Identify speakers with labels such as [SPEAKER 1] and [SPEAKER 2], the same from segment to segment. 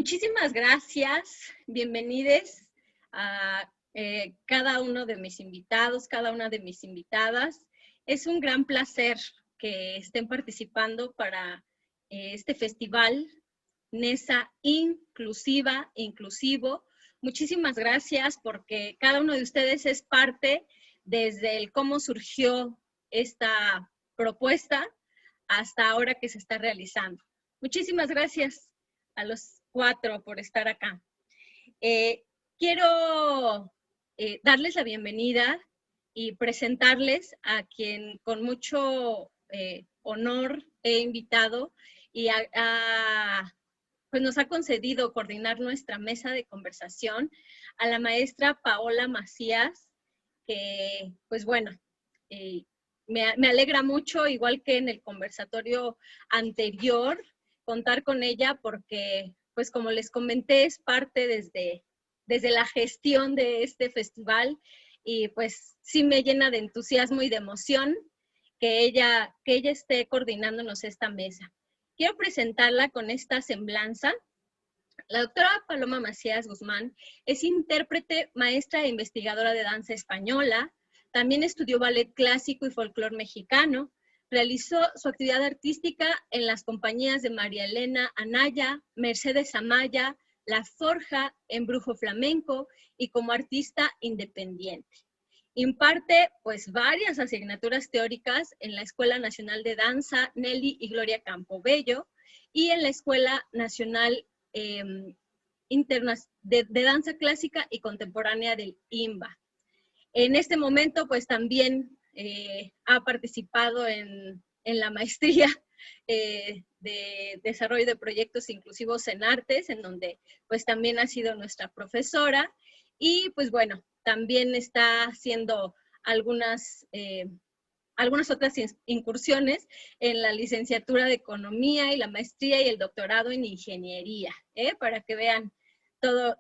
[SPEAKER 1] Muchísimas gracias, bienvenidos a cada uno de mis invitados, cada una de mis invitadas. Es un gran placer que estén participando para este festival NESA Inclusiva, Inclusivo. Muchísimas gracias porque cada uno de ustedes es parte desde el cómo surgió esta propuesta hasta ahora que se está realizando. Muchísimas gracias a los 4 por estar acá. Quiero darles la bienvenida y presentarles a quien con mucho honor he invitado y pues nos ha concedido coordinar nuestra mesa de conversación, a la maestra Paola Macías, que pues bueno, me alegra mucho, igual que en el conversatorio anterior, contar con ella porque, pues como les comenté, es parte desde la gestión de este festival y pues sí me llena de entusiasmo y de emoción que ella esté coordinándonos esta mesa. Quiero presentarla con esta semblanza. La doctora Paloma Macías Guzmán es intérprete, maestra e investigadora de danza española. También estudió ballet clásico y folclore mexicano. Realizó su actividad artística en las compañías de María Elena Anaya, Mercedes Amaya, La Forja, Embrujo Flamenco y como artista independiente. Imparte pues varias asignaturas teóricas en la Escuela Nacional de Danza Nelly y Gloria Campobello y en la Escuela Nacional de danza clásica y contemporánea del IMBA. En este momento, pues también ha participado en la maestría de desarrollo de proyectos inclusivos en artes, en donde pues también ha sido nuestra profesora y pues bueno, también está haciendo algunas otras incursiones en la licenciatura de Economía y la maestría y el doctorado en Ingeniería, para que vean todo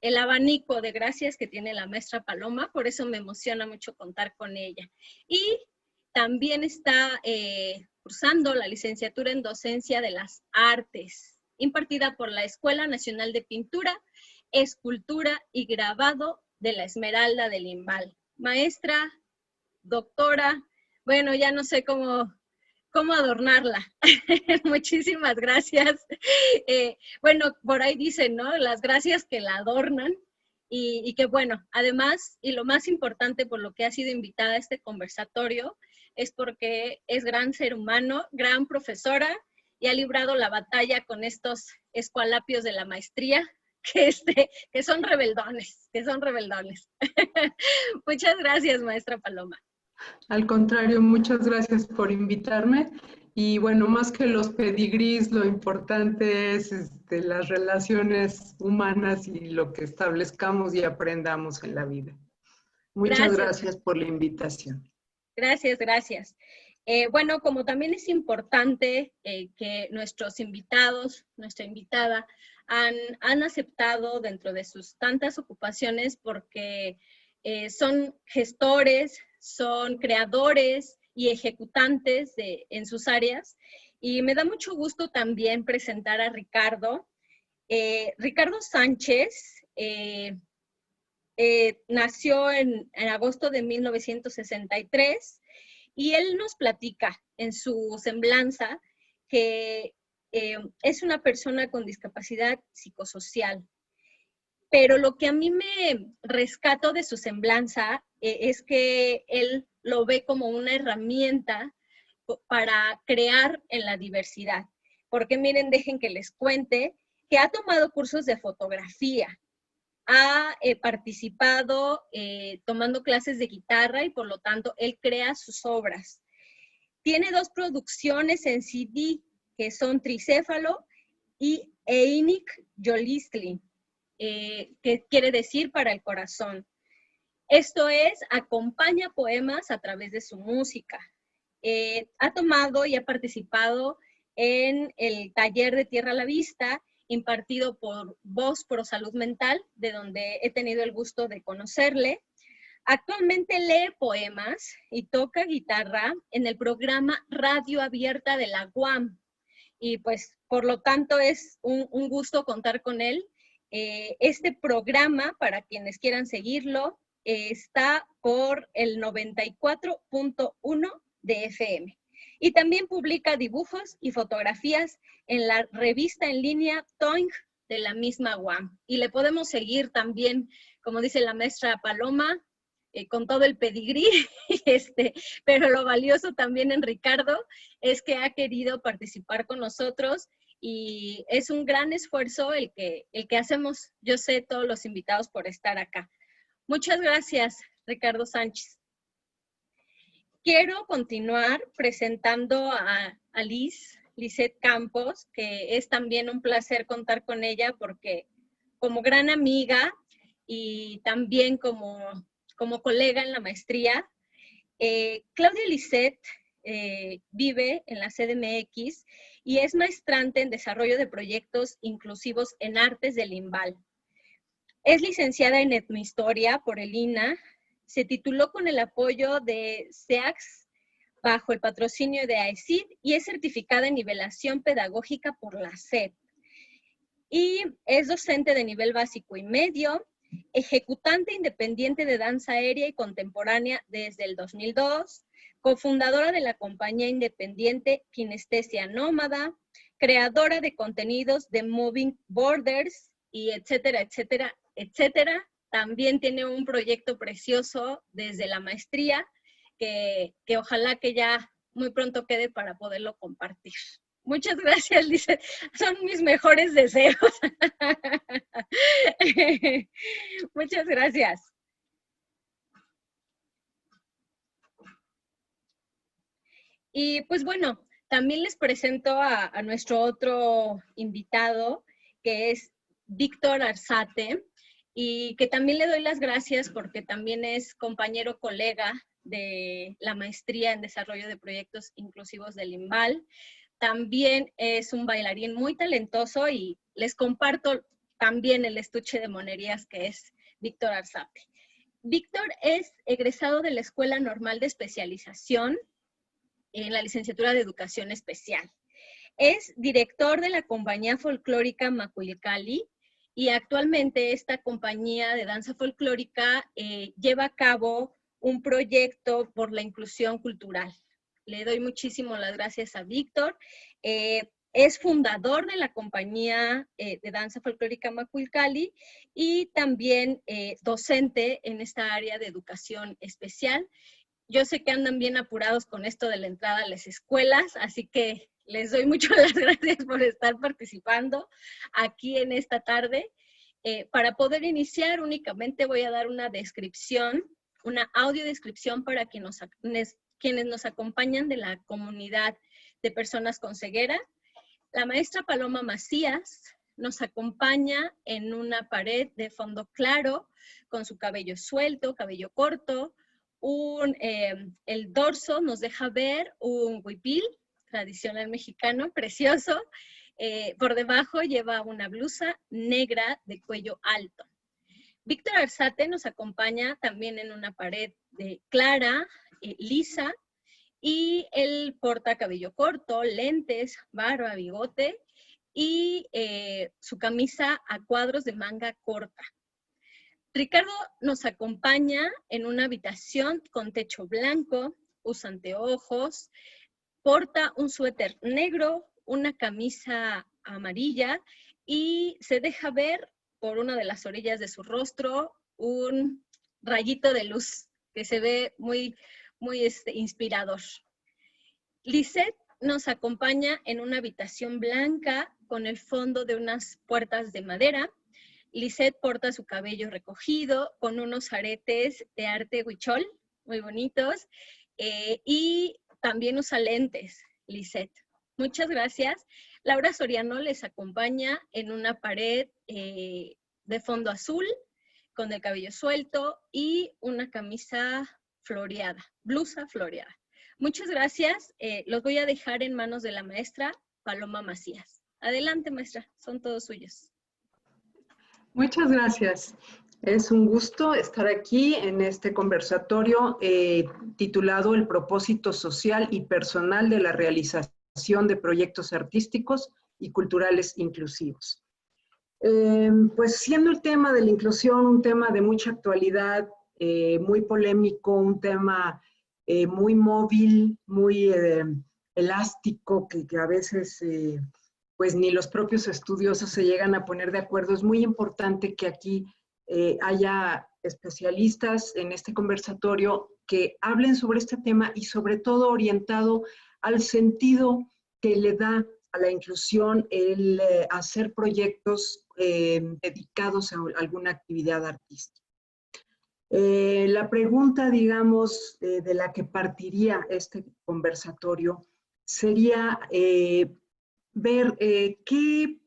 [SPEAKER 1] el abanico de gracias que tiene la maestra Paloma, por eso me emociona mucho contar con ella. Y también está cursando la licenciatura en Docencia de las Artes, impartida por la Escuela Nacional de Pintura, Escultura y Grabado de la Esmeralda del Imbal. Maestra, doctora, bueno, ya no sé cómo adornarla. Muchísimas gracias. Bueno, por ahí dicen, ¿no? Las gracias que la adornan y que bueno, además, y lo más importante por lo que ha sido invitada a este conversatorio, es porque es gran ser humano, gran profesora y ha librado la batalla con estos escualapios de la maestría, que son rebeldones, Muchas gracias, maestra Paloma.
[SPEAKER 2] Al contrario, muchas gracias por invitarme. Y bueno, más que los pedigrís, lo importante es las relaciones humanas y lo que establezcamos y aprendamos en la vida. Muchas gracias por la invitación.
[SPEAKER 1] Gracias, gracias. Bueno, como también es importante que nuestros invitados, nuestra invitada, han aceptado dentro de sus tantas ocupaciones porque son gestores, son creadores y ejecutantes en sus áreas. Y me da mucho gusto también presentar a Ricardo. Ricardo Sánchez nació en agosto de 1963 y él nos platica en su semblanza que es una persona con discapacidad psicosocial. Pero lo que a mí me rescato de su semblanza es que él lo ve como una herramienta para crear en la diversidad. Porque miren, dejen que les cuente que ha tomado cursos de fotografía, ha participado tomando clases de guitarra y por lo tanto él crea sus obras. Tiene 2 producciones en CD que son Tricéfalo y Einik Yolistli, que quiere decir para el corazón. Esto es, acompaña poemas a través de su música. Ha tomado y ha participado en el taller de Tierra a la Vista, impartido por Voz Pro Salud Mental, de donde he tenido el gusto de conocerle. Actualmente lee poemas y toca guitarra en el programa Radio Abierta de la UAM. y pues por lo tanto es un gusto contar con él. Este programa, para quienes quieran seguirlo, está por el 94.1 de FM. Y también publica dibujos y fotografías en la revista en línea Toing de la misma UAM. Y le podemos seguir también, como dice la maestra Paloma, con todo el pedigrí, pero lo valioso también en Ricardo es que ha querido participar con nosotros y es un gran esfuerzo el que hacemos, yo sé, todos los invitados por estar acá. Muchas gracias, Ricardo Sánchez. Quiero continuar presentando a Lisette Campos, que es también un placer contar con ella porque como gran amiga y también como colega en la maestría, Claudia Lisette vive en la CDMX y es maestrante en desarrollo de proyectos inclusivos en artes del IMBAL. Es licenciada en etnohistoria por el INA, se tituló con el apoyo de SEACS bajo el patrocinio de AECID y es certificada en nivelación pedagógica por la SEP. Y es docente de nivel básico y medio, ejecutante independiente de danza aérea y contemporánea desde el 2002, cofundadora de la compañía independiente Kinestesia Nómada, creadora de contenidos de Moving Borders, y etcétera, etcétera, etcétera. También tiene un proyecto precioso desde la maestría que ojalá que ya muy pronto quede para poderlo compartir. Muchas gracias, Lisette. Son mis mejores deseos. Muchas gracias. Y pues bueno, también les presento a nuestro otro invitado, que es Víctor Arzate, y que también le doy las gracias porque también es compañero colega de la maestría en desarrollo de proyectos inclusivos del IMBAL. También es un bailarín muy talentoso y les comparto también el estuche de monerías que es Víctor Arzate. Víctor es egresado de la Escuela Normal de Especialización en la licenciatura de Educación Especial. Es director de la compañía folclórica Macuilcali y actualmente esta compañía de danza folclórica lleva a cabo un proyecto por la inclusión cultural. Le doy muchísimo las gracias a Víctor. Es fundador de la compañía de danza folclórica Macuilcali y también docente en esta área de educación especial. Yo sé que andan bien apurados con esto de la entrada a las escuelas, así que les doy muchas las gracias por estar participando aquí en esta tarde. Para poder iniciar, únicamente voy a dar una descripción, una audiodescripción para quienes nos acompañan de la comunidad de personas con ceguera. La maestra Paloma Macías nos acompaña en una pared de fondo claro, con su cabello suelto, cabello corto. El dorso nos deja ver un huipil tradicional mexicano, precioso. Por debajo lleva una blusa negra de cuello alto. Víctor Arzate nos acompaña también en una pared clara, lisa, y él porta cabello corto, lentes, barba, bigote, y su camisa a cuadros de manga corta. Ricardo nos acompaña en una habitación con techo blanco, usa anteojos, porta un suéter negro, una camisa amarilla y se deja ver por una de las orillas de su rostro un rayito de luz que se ve muy inspirador. Lisette nos acompaña en una habitación blanca con el fondo de unas puertas de madera. Lisette porta su cabello recogido con unos aretes de arte huichol, muy bonitos, y también usa lentes, Lisette. Muchas gracias. Laura Soriano les acompaña en una pared de fondo azul, con el cabello suelto y una camisa floreada, blusa floreada. Muchas gracias. Los voy a dejar en manos de la maestra Paloma Macías. Adelante, maestra, son todos suyos.
[SPEAKER 2] Muchas gracias. Es un gusto estar aquí en este conversatorio titulado El propósito social y personal de la realización realización de proyectos artísticos y culturales inclusivos. Pues siendo el tema de la inclusión un tema de mucha actualidad, muy polémico, un tema muy móvil, muy elástico, que a veces pues ni los propios estudiosos se llegan a poner de acuerdo, es muy importante que aquí haya especialistas en este conversatorio que hablen sobre este tema y sobre todo orientado al sentido que le da a la inclusión el hacer proyectos dedicados a alguna actividad artística. La pregunta, digamos, de la que partiría este conversatorio sería ver qué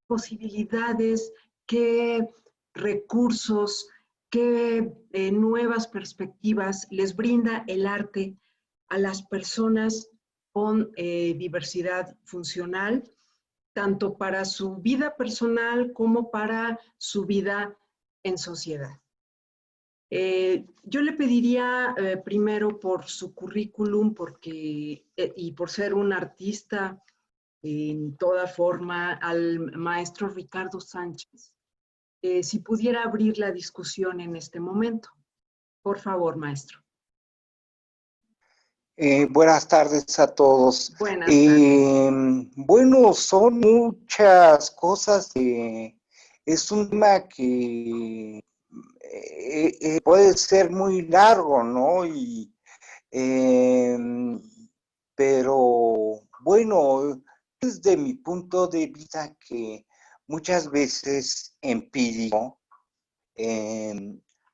[SPEAKER 2] posibilidades, qué recursos, qué nuevas perspectivas les brinda el arte a las personas con diversidad funcional, tanto para su vida personal como para su vida en sociedad. Yo le pediría primero por su currículum y por ser un artista en toda forma al maestro Ricardo Sánchez, si pudiera abrir la discusión en este momento. Por favor, maestro.
[SPEAKER 3] Buenas tardes a todos.
[SPEAKER 2] Buenas tardes.
[SPEAKER 3] Bueno, son muchas cosas. Es un tema que puede ser muy largo, ¿no? Pero bueno, desde mi punto de vista que muchas veces empírico,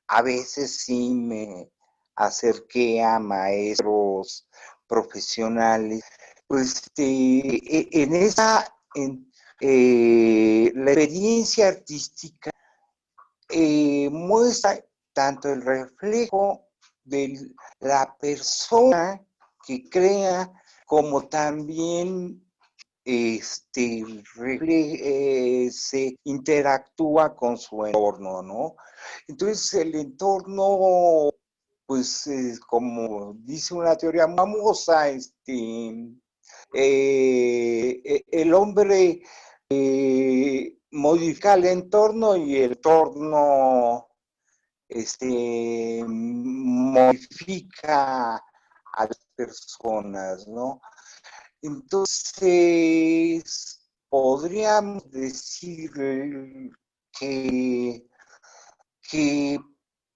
[SPEAKER 3] a veces sí me acerqué a maestros profesionales, pues la experiencia artística muestra tanto el reflejo de la persona que crea como también se interactúa con su entorno, ¿no? Entonces el entorno, pues como dice una teoría famosa, el hombre modifica el entorno y el entorno modifica a las personas, ¿no? Entonces, podríamos decir que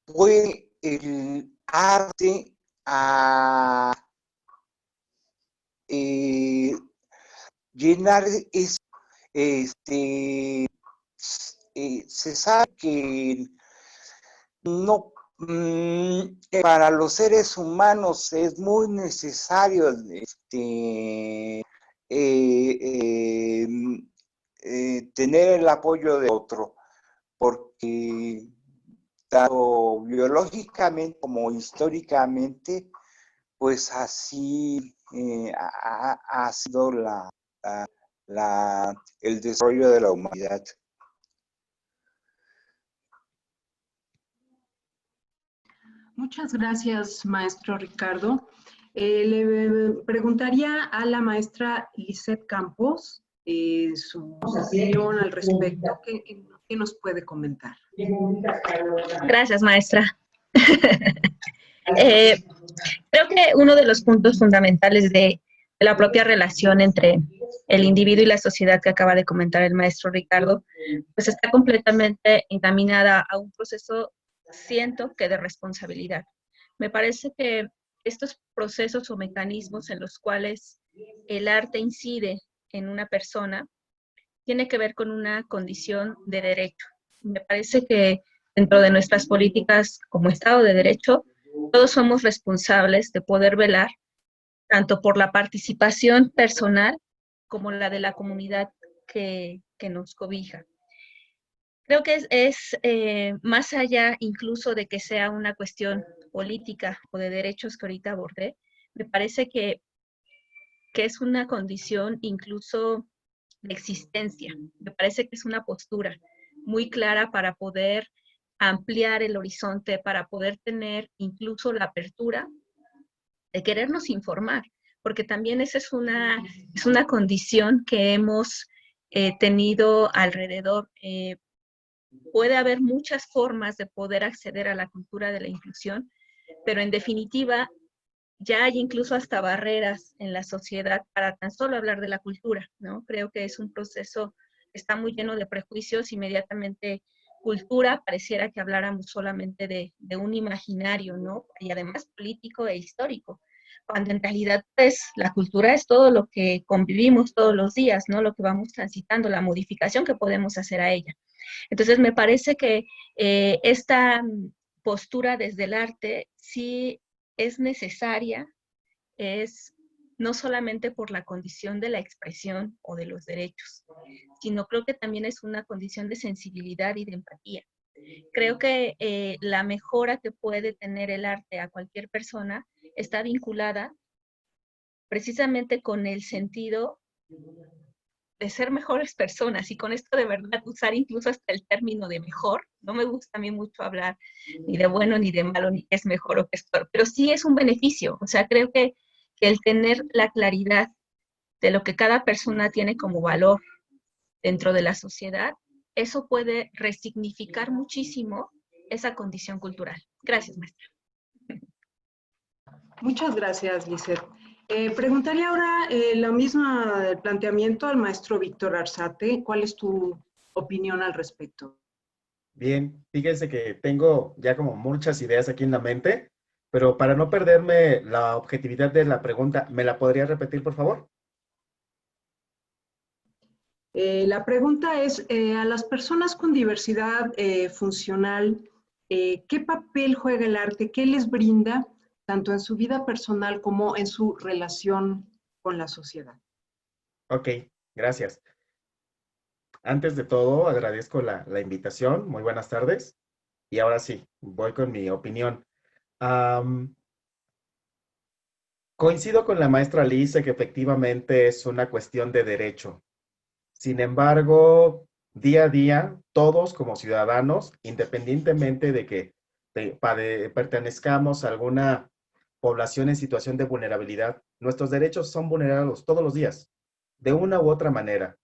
[SPEAKER 3] puede el arte a llenar se sabe que no para los seres humanos es muy necesario tener el apoyo de otro, porque tanto biológicamente como históricamente, pues así ha sido el desarrollo de la humanidad.
[SPEAKER 2] Muchas gracias, maestro Ricardo. Le preguntaría a la maestra Lisette Campos su opinión al respecto. ¿Qué nos puede comentar?
[SPEAKER 1] Gracias, maestra. Creo que uno de los puntos fundamentales de la propia relación entre el individuo y la sociedad que acaba de comentar el maestro Ricardo, pues está completamente encaminada a un proceso, siento que de responsabilidad. Me parece que estos procesos o mecanismos en los cuales el arte incide en una persona tiene que ver con una condición de derecho. Me parece que dentro de nuestras políticas como Estado de Derecho, todos somos responsables de poder velar tanto por la participación personal como la de la comunidad que nos cobija. Creo que es más allá incluso de que sea una cuestión política o de derechos que ahorita abordé, me parece que es una condición incluso de existencia. Me parece que es una postura muy clara para poder ampliar el horizonte, para poder tener incluso la apertura de querernos informar,
[SPEAKER 4] porque también esa es una condición que hemos tenido alrededor. Puede haber muchas formas de poder acceder a la cultura de la inclusión, pero en definitiva ya hay incluso hasta barreras en la sociedad para tan solo hablar de la cultura, ¿no? Creo que es un proceso que está muy lleno de prejuicios. Inmediatamente cultura pareciera que habláramos solamente de un imaginario, ¿no? Y además político e histórico, cuando en realidad pues la cultura es todo lo que convivimos todos los días, ¿no? Lo que vamos transitando, la modificación que podemos hacer a ella. Entonces me parece que esta postura desde el arte sí es necesaria, es no solamente por la condición de la expresión o de los derechos, sino creo que también es una condición de sensibilidad y de empatía. Creo que la mejora que puede tener el arte a cualquier persona está vinculada precisamente con el sentido de ser mejores personas, y con esto de verdad usar incluso hasta el término de mejor. No me gusta a mí mucho hablar ni de bueno ni de malo, ni que es mejor o que es peor, pero sí es un beneficio. O sea, creo que el tener la claridad de lo que cada persona tiene como valor dentro de la sociedad, eso puede resignificar muchísimo esa condición cultural. Gracias, maestra.
[SPEAKER 2] Muchas gracias, Lisette. Preguntarle ahora la misma planteamiento al maestro Víctor Arzate. ¿Cuál es tu opinión al respecto?
[SPEAKER 5] Bien, fíjense que tengo ya como muchas ideas aquí en la mente, pero para no perderme la objetividad de la pregunta, ¿me la podría repetir, por favor?
[SPEAKER 2] La pregunta es, a las personas con diversidad funcional, ¿qué papel juega el arte? ¿Qué les brinda, tanto en su vida personal como en su relación con la sociedad?
[SPEAKER 5] Ok, gracias. Antes de todo, agradezco la invitación. Muy buenas tardes. Y ahora sí, voy con mi opinión. Coincido con la maestra Lice que efectivamente es una cuestión de derecho. Sin embargo, día a día, todos como ciudadanos, independientemente de que pertenezcamos a alguna población en situación de vulnerabilidad, nuestros derechos son vulnerados todos los días, de una u otra manera.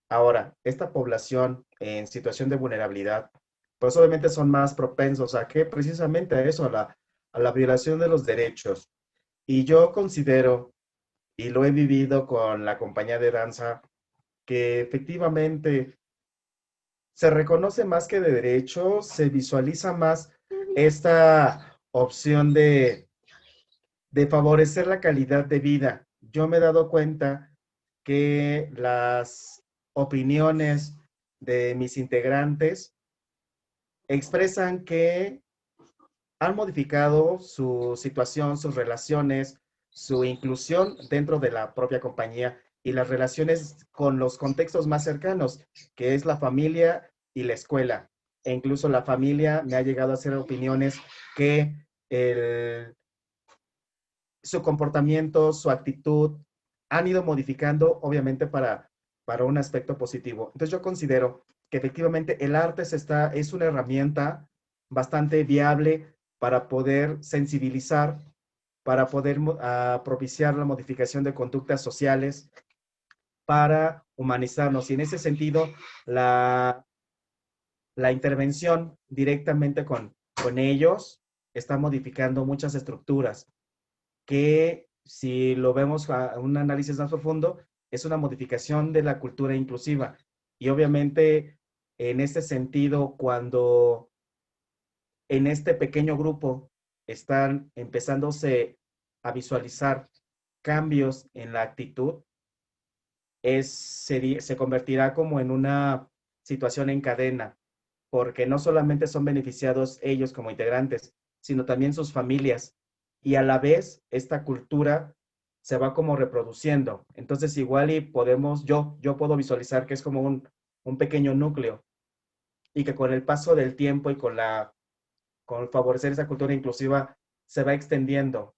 [SPEAKER 5] Ahora, esta población en situación de vulnerabilidad, pues obviamente son más propensos a que precisamente a eso, a la violación de los derechos. Y yo considero, y lo he vivido con la compañía de danza, que efectivamente se reconoce más que de derecho, se visualiza más esta opción de favorecer la calidad de vida. Yo me he dado cuenta que las opiniones de mis integrantes expresan que han modificado su situación, sus relaciones, su inclusión dentro de la propia compañía y las relaciones con los contextos más cercanos, que es la familia y la escuela. E incluso la familia me ha llegado a hacer opiniones que su comportamiento, su actitud, han ido modificando, obviamente, para un aspecto positivo. Entonces yo considero que efectivamente el arte es una herramienta bastante viable para poder sensibilizar, para poder propiciar la modificación de conductas sociales, para humanizarnos. Y en ese sentido, la intervención directamente con ellos está modificando muchas estructuras que, si lo vemos a un análisis más profundo, es una modificación de la cultura inclusiva. Y obviamente, en este sentido, cuando en este pequeño grupo están empezándose a visualizar cambios en la actitud, se convertirá como en una situación en cadena, porque no solamente son beneficiados ellos como integrantes, sino también sus familias. Y a la vez, esta cultura se va como reproduciendo. Entonces, igual y yo puedo visualizar que es como un pequeño núcleo, y que con el paso del tiempo y con favorecer esa cultura inclusiva, se va extendiendo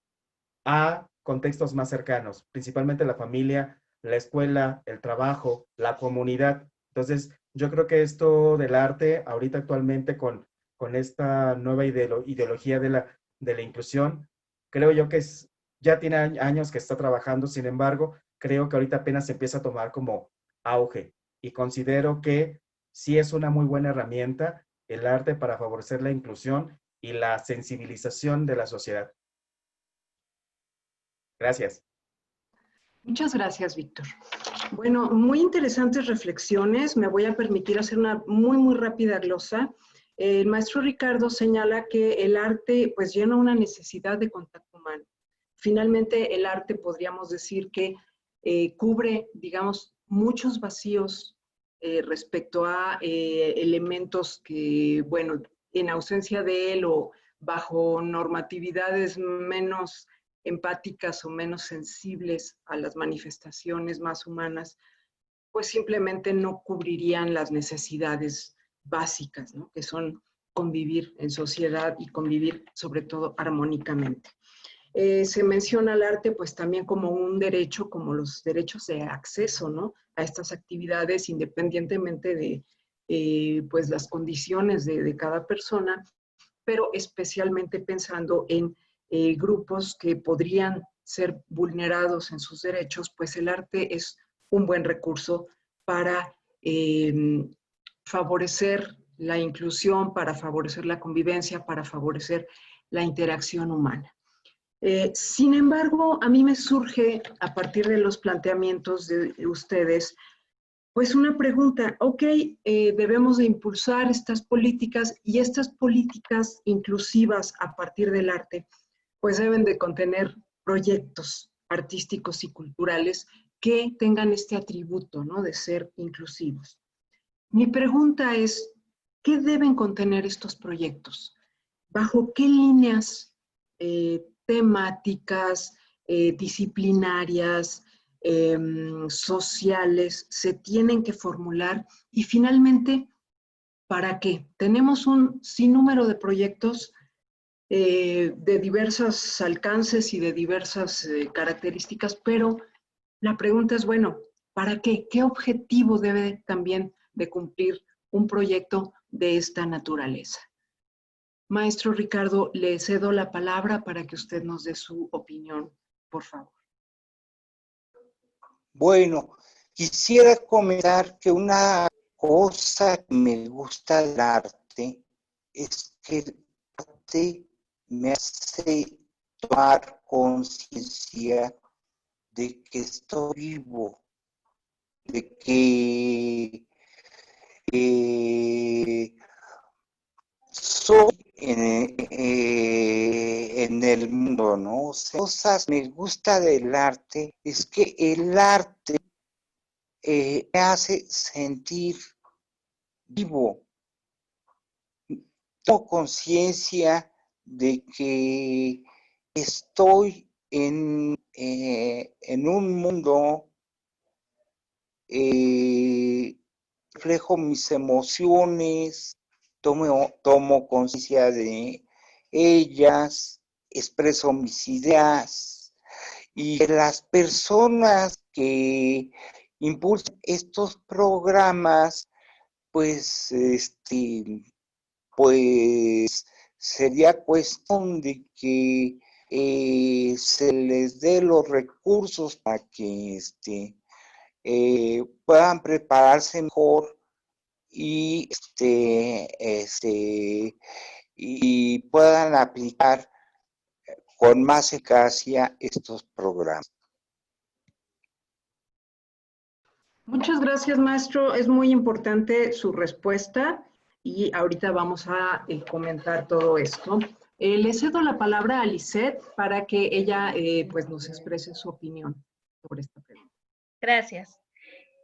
[SPEAKER 5] a contextos más cercanos, principalmente la familia, la escuela, el trabajo, la comunidad. Entonces, yo creo que esto del arte, ahorita actualmente con esta nueva ideología de la inclusión, creo yo que es ya tiene años que está trabajando, sin embargo, creo que ahorita apenas se empieza a tomar como auge y considero que sí es una muy buena herramienta el arte para favorecer la inclusión y la sensibilización de la sociedad. Gracias.
[SPEAKER 2] Muchas gracias, Víctor. Bueno, muy interesantes reflexiones. Me voy a permitir hacer una muy rápida glosa. El maestro Ricardo señala que el arte pues llena una necesidad de contacto humano. Finalmente, el arte podríamos decir que cubre, digamos, muchos vacíos respecto a elementos que, bueno, en ausencia de él o bajo normatividades menos empáticas o menos sensibles a las manifestaciones más humanas, pues simplemente no cubrirían las necesidades básicas, ¿no? Que son convivir en sociedad y convivir sobre todo armónicamente. Se menciona el arte pues también como un derecho, como los derechos de acceso, ¿no? A estas actividades independientemente de pues las condiciones de cada persona, pero especialmente pensando en grupos que podrían ser vulnerados en sus derechos, pues el arte es un buen recurso para favorecer la inclusión, para favorecer la convivencia, para favorecer la interacción humana. Sin embargo, a mí me surge, a partir de los planteamientos de ustedes, pues una pregunta, ok, debemos de impulsar estas políticas y estas políticas inclusivas a partir del arte, pues deben de contener proyectos artísticos y culturales que tengan este atributo, ¿no? De ser inclusivos. Mi pregunta es, ¿qué deben contener estos proyectos? ¿Bajo qué líneas temáticas, disciplinarias, sociales se tienen que formular? Y finalmente, ¿para qué? Tenemos un sinnúmero de proyectos de diversos alcances y de diversas características, pero la pregunta es, bueno, ¿para qué? ¿Qué objetivo debe también de cumplir un proyecto de esta naturaleza? Maestro Ricardo, le cedo la palabra para que usted nos dé su opinión, por favor.
[SPEAKER 3] Bueno, quisiera comentar que una cosa que me gusta del arte es que el arte me hace tomar conciencia de que estoy vivo, de que soy en el mundo, ¿no? O sea, cosas me gusta del arte es que el arte me hace sentir vivo. Tengo conciencia de que estoy en un mundo, reflejo mis emociones, tomo conciencia de ellas, expreso mis ideas, y las personas que impulsan estos programas, pues, pues sería cuestión de que se les dé los recursos para que puedan prepararse mejor y y puedan aplicar con más eficacia estos programas.
[SPEAKER 2] Muchas gracias, maestro. Es muy importante su respuesta y ahorita vamos a comentar todo esto. Le cedo la palabra a Lisette para que ella pues nos exprese su opinión sobre esta pregunta.
[SPEAKER 4] Gracias.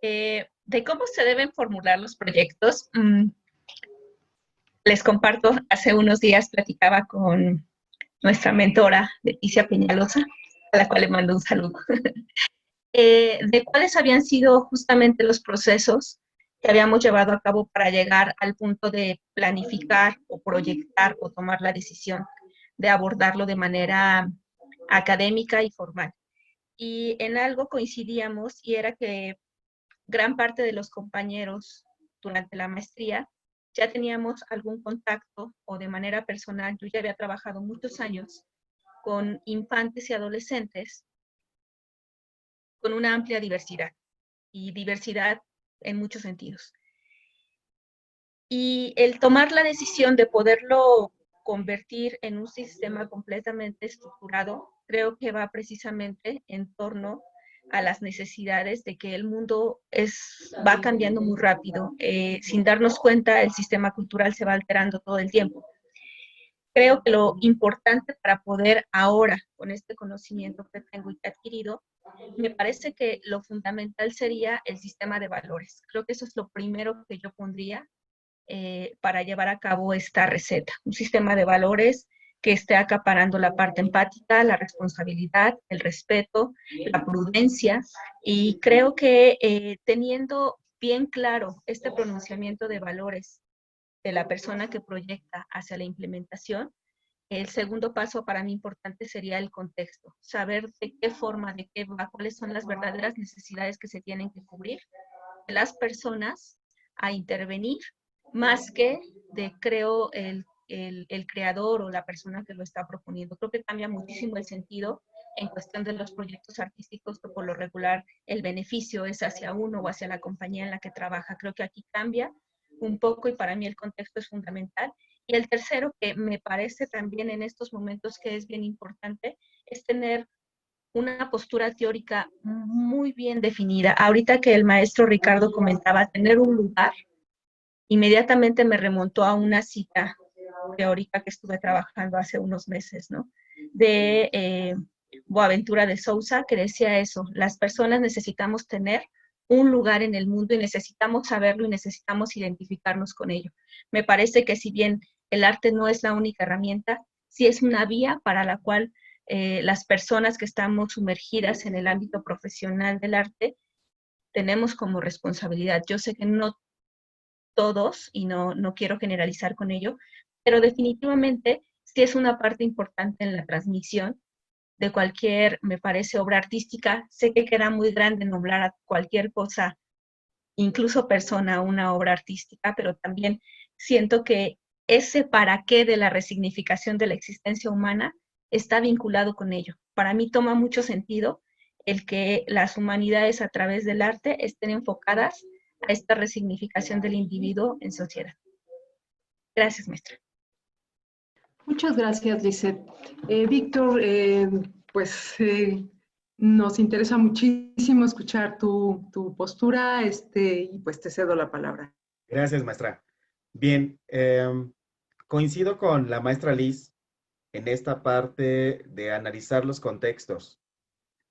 [SPEAKER 4] De cómo se deben formular los proyectos, les comparto, hace unos días platicaba con nuestra mentora, Leticia Peñalosa, a la cual le mando un saludo, de cuáles habían sido justamente los procesos que habíamos llevado a cabo para llegar al punto de planificar o proyectar o tomar la decisión de abordarlo de manera académica y formal. Y en algo coincidíamos y era que gran parte de los compañeros durante la maestría ya teníamos algún contacto o de manera personal. Yo ya había trabajado muchos años con infantes y adolescentes con una amplia diversidad, y diversidad en muchos sentidos. Y el tomar la decisión de poderlo convertir en un sistema completamente estructurado, creo que va precisamente en torno a las necesidades de que el mundo va cambiando muy rápido. Sin darnos cuenta, el sistema cultural se va alterando todo el tiempo. Creo que lo importante para poder ahora, con este conocimiento que tengo y que he adquirido, me parece que lo fundamental sería el sistema de valores. Creo que eso es lo primero que yo pondría para llevar a cabo esta receta. Un sistema de valores que esté acaparando la parte empática, la responsabilidad, el respeto, la prudencia, y creo que teniendo bien claro este pronunciamiento de valores de la persona que proyecta hacia la implementación, el segundo paso para mí importante sería el contexto, saber de qué forma, de qué va, cuáles son las verdaderas necesidades que se tienen que cubrir de las personas a intervenir, más que de, creo, el creador o la persona que lo está proponiendo. Creo que cambia muchísimo el sentido en cuestión de los proyectos artísticos, que por lo regular el beneficio es hacia uno o hacia la compañía en la que trabaja. Creo que aquí cambia un poco y para mí el contexto es fundamental. Y el tercero, que me parece también en estos momentos que es bien importante, es tener una postura teórica muy bien definida. Ahorita que el maestro Ricardo comentaba tener un lugar, inmediatamente me remontó a una cita teórica que estuve trabajando hace unos meses, ¿no? De Boaventura de Sousa, que decía eso: las personas necesitamos tener un lugar en el mundo y necesitamos saberlo y necesitamos identificarnos con ello. Me parece que si bien el arte no es la única herramienta, sí es una vía para la cual las personas que estamos sumergidas en el ámbito profesional del arte tenemos como responsabilidad. Yo sé que no todos, y no quiero generalizar con ello, pero definitivamente sí es una parte importante en la transmisión de cualquier, me parece, obra artística. Sé que queda muy grande nombrar a cualquier cosa, incluso persona, una obra artística, pero también siento que ese para qué de la resignificación de la existencia humana está vinculado con ello. Para mí toma mucho sentido el que las humanidades a través del arte estén enfocadas a esta resignificación del individuo en sociedad. Gracias, maestra.
[SPEAKER 2] Muchas gracias, Lisette. Víctor, pues nos interesa muchísimo escuchar tu postura y pues te cedo la palabra.
[SPEAKER 5] Gracias, maestra. Bien, coincido con la maestra Liz en esta parte de analizar los contextos.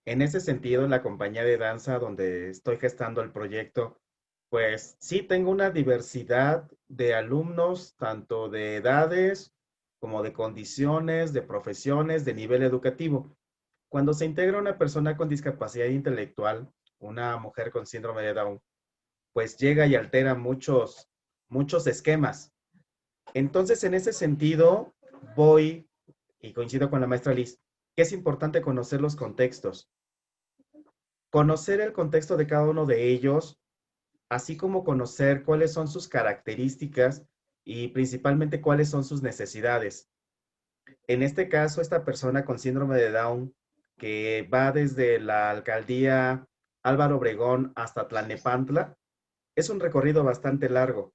[SPEAKER 5] En ese sentido, en la compañía de danza donde estoy gestando el proyecto, pues sí tengo una diversidad de alumnos, tanto de edades como de condiciones, de profesiones, de nivel educativo. Cuando se integra una persona con discapacidad intelectual, una mujer con síndrome de Down, pues llega y altera muchos esquemas. Entonces, en ese sentido, voy, y coincido con la maestra Liz, que es importante conocer los contextos. Conocer el contexto de cada uno de ellos, así como conocer cuáles son sus características y principalmente cuáles son sus necesidades. En este caso, esta persona con síndrome de Down, que va desde la alcaldía Álvaro Obregón hasta Tlalnepantla, es un recorrido bastante largo.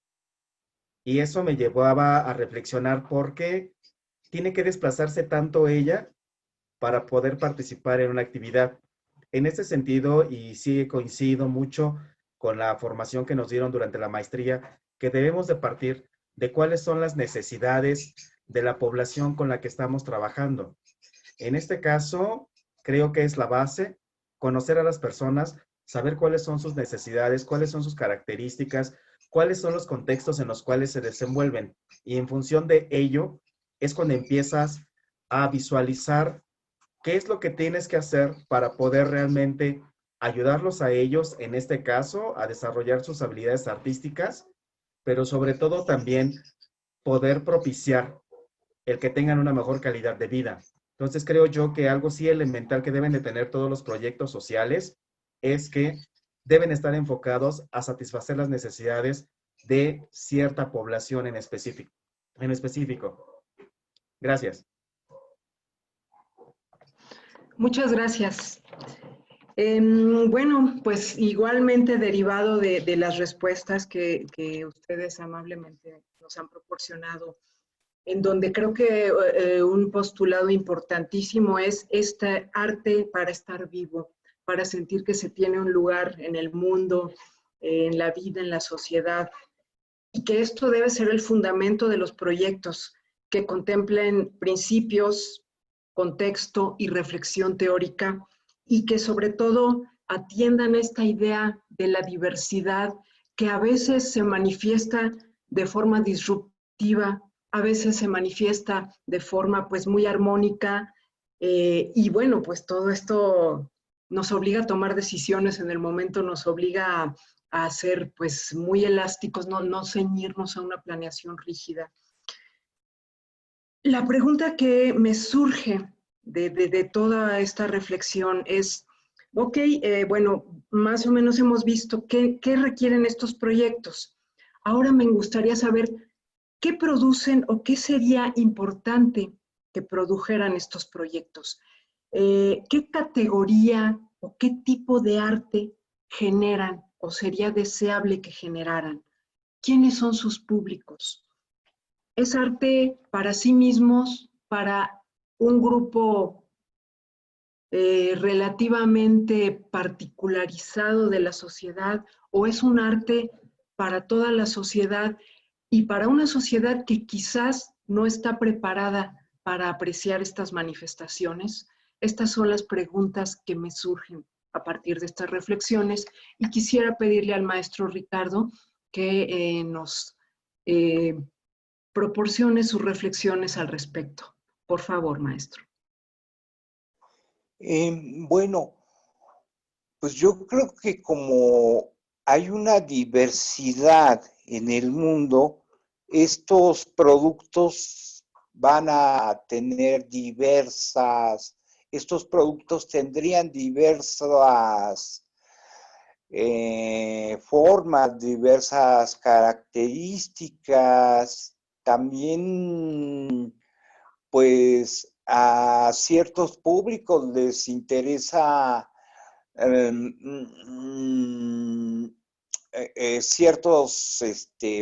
[SPEAKER 5] Y eso me llevaba a reflexionar por qué tiene que desplazarse tanto ella para poder participar en una actividad. En ese sentido, y sí coincido mucho con la formación que nos dieron durante la maestría, que debemos de partir de cuáles son las necesidades de la población con la que estamos trabajando. En este caso, creo que es la base, conocer a las personas, saber cuáles son sus necesidades, cuáles son sus características, cuáles son los contextos en los cuales se desenvuelven. Y en función de ello, es cuando empiezas a visualizar qué es lo que tienes que hacer para poder realmente ayudarlos a ellos, en este caso, a desarrollar sus habilidades artísticas, pero sobre todo también poder propiciar el que tengan una mejor calidad de vida. Entonces creo yo que algo sí elemental que deben de tener todos los proyectos sociales es que deben estar enfocados a satisfacer las necesidades de cierta población en específico. Gracias.
[SPEAKER 2] Muchas gracias. Bueno, pues igualmente derivado de las respuestas que ustedes amablemente nos han proporcionado, en donde creo que un postulado importantísimo es este arte para estar vivo, para sentir que se tiene un lugar en el mundo, en la vida, en la sociedad, y que esto debe ser el fundamento de los proyectos que contemplen principios, contexto y reflexión teórica, y que sobre todo atiendan esta idea de la diversidad que a veces se manifiesta de forma disruptiva, a veces se manifiesta de forma pues muy armónica, y bueno, pues todo esto nos obliga a tomar decisiones en el momento, nos obliga a ser pues muy elásticos, no ceñirnos a una planeación rígida. La pregunta que me surge de toda esta reflexión es, ok, bueno, más o menos hemos visto qué requieren estos proyectos. Ahora me gustaría saber qué producen o qué sería importante que produjeran estos proyectos. ¿Qué categoría o qué tipo de arte generan o sería deseable que generaran? ¿Quiénes son sus públicos? ¿Es arte para sí mismos, para un grupo relativamente particularizado de la sociedad, o es un arte para toda la sociedad y para una sociedad que quizás no está preparada para apreciar estas manifestaciones? Estas son las preguntas que me surgen a partir de estas reflexiones, y quisiera pedirle al maestro Ricardo que nos proporcione sus reflexiones al respecto. Por favor, maestro.
[SPEAKER 3] Bueno, pues yo creo que como hay una diversidad en el mundo, estos productos van a tener estos productos tendrían diversas formas, diversas características. También, pues, a ciertos públicos les interesa ciertos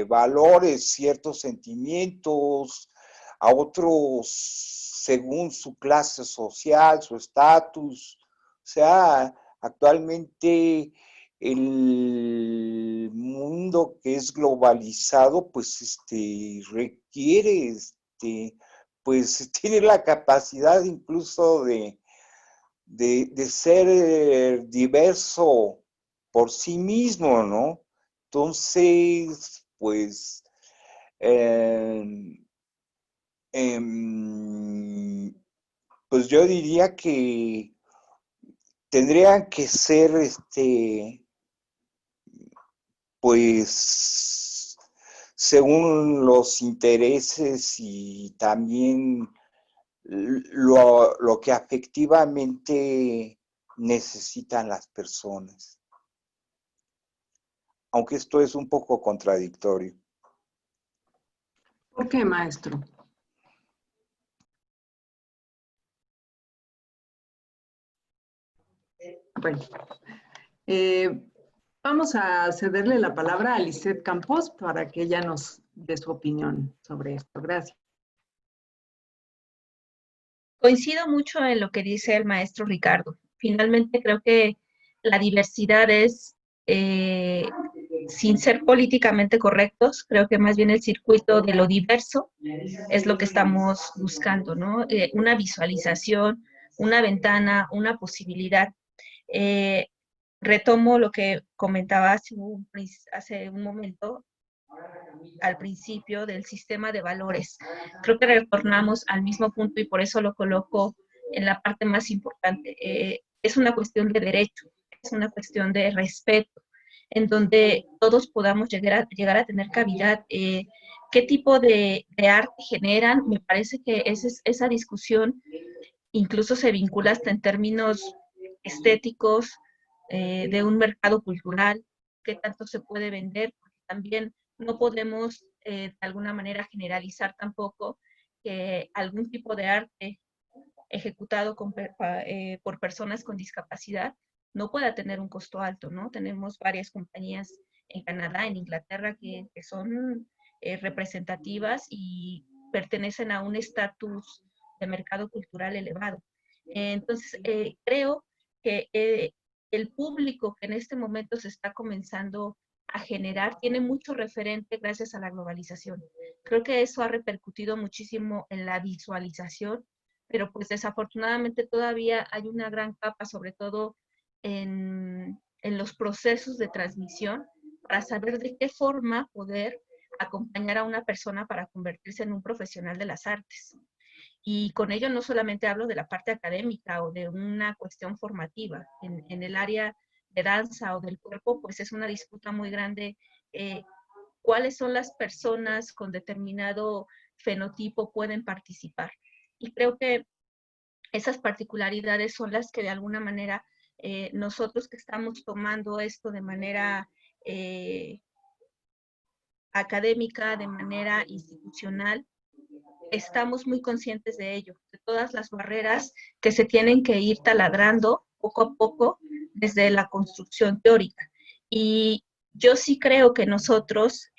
[SPEAKER 3] valores, ciertos sentimientos, a otros según su clase social, su estatus. O sea, actualmente el mundo que es globalizado, pues requiere, pues tiene la capacidad incluso de ser diverso por sí mismo, ¿no? Entonces, pues, pues yo diría que tendrían que ser, pues, según los intereses y también lo que afectivamente necesitan las personas. Aunque esto es un poco contradictorio.
[SPEAKER 2] ¿Por qué, maestro? Bueno, vamos a cederle la palabra a Lisette Campos para que ella nos dé su opinión sobre esto. Gracias.
[SPEAKER 4] Coincido mucho en lo que dice el maestro Ricardo. Finalmente creo que la diversidad es, sin ser políticamente correctos, creo que más bien el circuito de lo diverso es lo que estamos buscando, ¿no? Una visualización, una ventana, una posibilidad. Retomo lo que comentaba hace un momento, al principio, del sistema de valores. Creo que retornamos al mismo punto y por eso lo coloco en la parte más importante. Es una cuestión de derecho, es una cuestión de respeto, en donde todos podamos llegar a tener cavidad. ¿Qué tipo de arte generan? Me parece que esa discusión incluso se vincula hasta en términos estéticos, de un mercado cultural, qué tanto se puede vender, porque también no podemos de alguna manera generalizar tampoco que algún tipo de arte ejecutado por personas con discapacidad no pueda tener un costo alto, ¿no? Tenemos varias compañías en Canadá, en Inglaterra, que son representativas y pertenecen a un estatus de mercado cultural elevado. Entonces, creo que el público que en este momento se está comenzando a generar tiene mucho referente gracias a la globalización. Creo que eso ha repercutido muchísimo en la visualización, pero pues desafortunadamente todavía hay una gran capa, sobre todo en los procesos de transmisión, para saber de qué forma poder acompañar a una persona para convertirse en un profesional de las artes. Y con ello no solamente hablo de la parte académica o de una cuestión formativa. En el área de danza o del cuerpo, pues es una disputa muy grande. ¿Cuáles son las personas con determinado fenotipo pueden participar? Y creo que esas particularidades son las que de alguna manera nosotros que estamos tomando esto de manera académica, de manera institucional, estamos muy conscientes de ello, de todas las barreras que se tienen que ir taladrando poco a poco desde la construcción teórica. Y yo sí creo que nosotros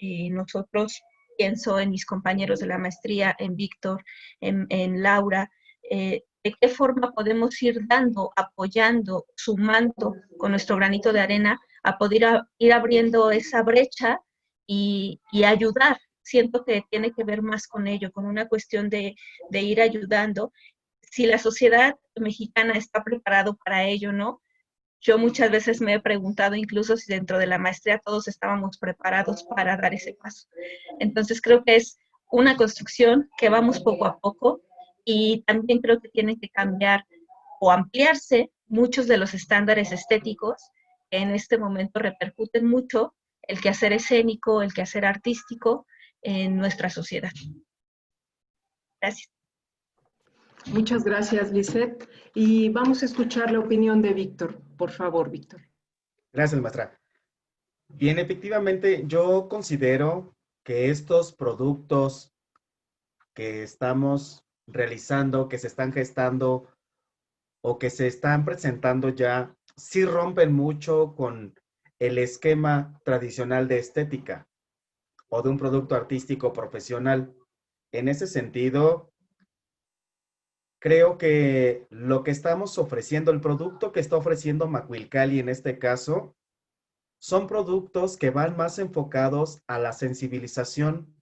[SPEAKER 4] pienso en mis compañeros de la maestría, en Víctor, en Laura, de qué forma podemos ir dando, apoyando, sumando con nuestro granito de arena a poder ir abriendo esa brecha y ayudar. Siento que tiene que ver más con ello, con una cuestión de ir ayudando. Si la sociedad mexicana está preparado para ello, ¿no? Yo muchas veces me he preguntado incluso si dentro de la maestría todos estábamos preparados para dar ese paso. Entonces creo que es una construcción que vamos poco a poco y también creo que tienen que cambiar o ampliarse muchos de los estándares estéticos que en este momento repercuten mucho el quehacer escénico, el quehacer artístico en nuestra sociedad. Gracias.
[SPEAKER 2] Muchas gracias, Lisette. Y vamos a escuchar la opinión de Víctor. Por favor, Víctor.
[SPEAKER 5] Gracias, maestra. Bien, efectivamente, yo considero que estos productos que estamos realizando, que se están gestando o que se están presentando ya, sí rompen mucho con el esquema tradicional de estética o de un producto artístico profesional. En ese sentido, creo que lo que estamos ofreciendo, el producto que está ofreciendo Macuilcali en este caso, son productos que van más enfocados a la sensibilización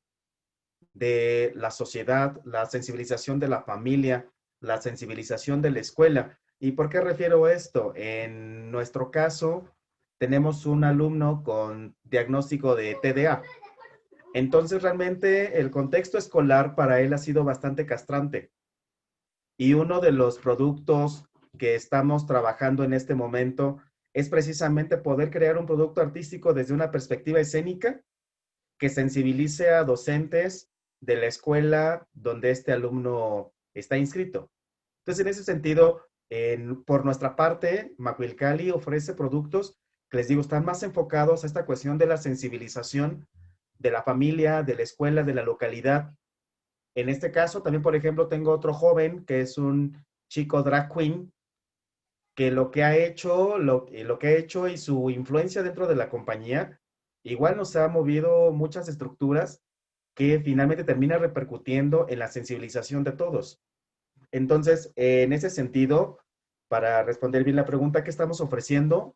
[SPEAKER 5] de la sociedad, la sensibilización de la familia, la sensibilización de la escuela. ¿Y por qué refiero esto? En nuestro caso, tenemos un alumno con diagnóstico de TDA. Entonces, realmente el contexto escolar para él ha sido bastante castrante. Y uno de los productos que estamos trabajando en este momento es precisamente poder crear un producto artístico desde una perspectiva escénica que sensibilice a docentes de la escuela donde este alumno está inscrito. Entonces, en ese sentido, por nuestra parte, Macuilcali ofrece productos que les digo, están más enfocados a esta cuestión de la sensibilización de la familia, de la escuela, de la localidad. En este caso, también, por ejemplo, tengo otro joven que es un chico drag queen, que lo que ha hecho y su influencia dentro de la compañía, igual nos ha movido muchas estructuras que finalmente termina repercutiendo en la sensibilización de todos. Entonces, en ese sentido, para responder bien la pregunta que estamos ofreciendo,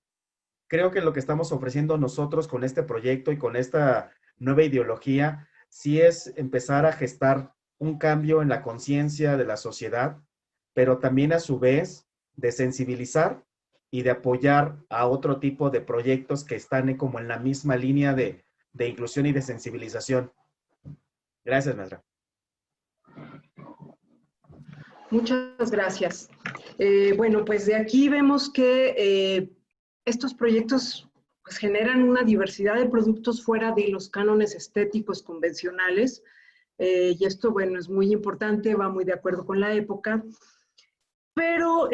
[SPEAKER 5] creo que lo que estamos ofreciendo nosotros con este proyecto y con esta nueva ideología, sí es empezar a gestar un cambio en la conciencia de la sociedad, pero también a su vez de sensibilizar y de apoyar a otro tipo de proyectos que están como en la misma línea de inclusión y de sensibilización. Gracias, maestra.
[SPEAKER 2] Muchas gracias. Bueno, pues de aquí vemos que estos proyectos pues, generan una diversidad de productos fuera de los cánones estéticos convencionales. Y esto, bueno, es muy importante, va muy de acuerdo con la época. Pero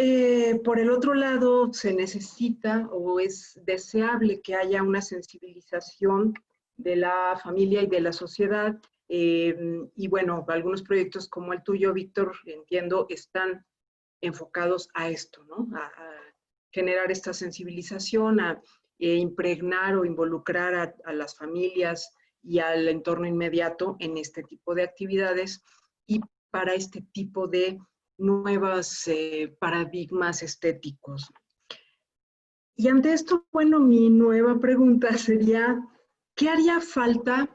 [SPEAKER 2] por el otro lado, se necesita o es deseable que haya una sensibilización de la familia y de la sociedad. Y bueno, algunos proyectos como el tuyo, Víctor, entiendo, están enfocados a esto, ¿no? A generar esta sensibilización, a impregnar o involucrar a las familias y al entorno inmediato en este tipo de actividades y para este tipo de nuevos paradigmas estéticos. Y ante esto, bueno, mi nueva pregunta sería, ¿qué haría falta a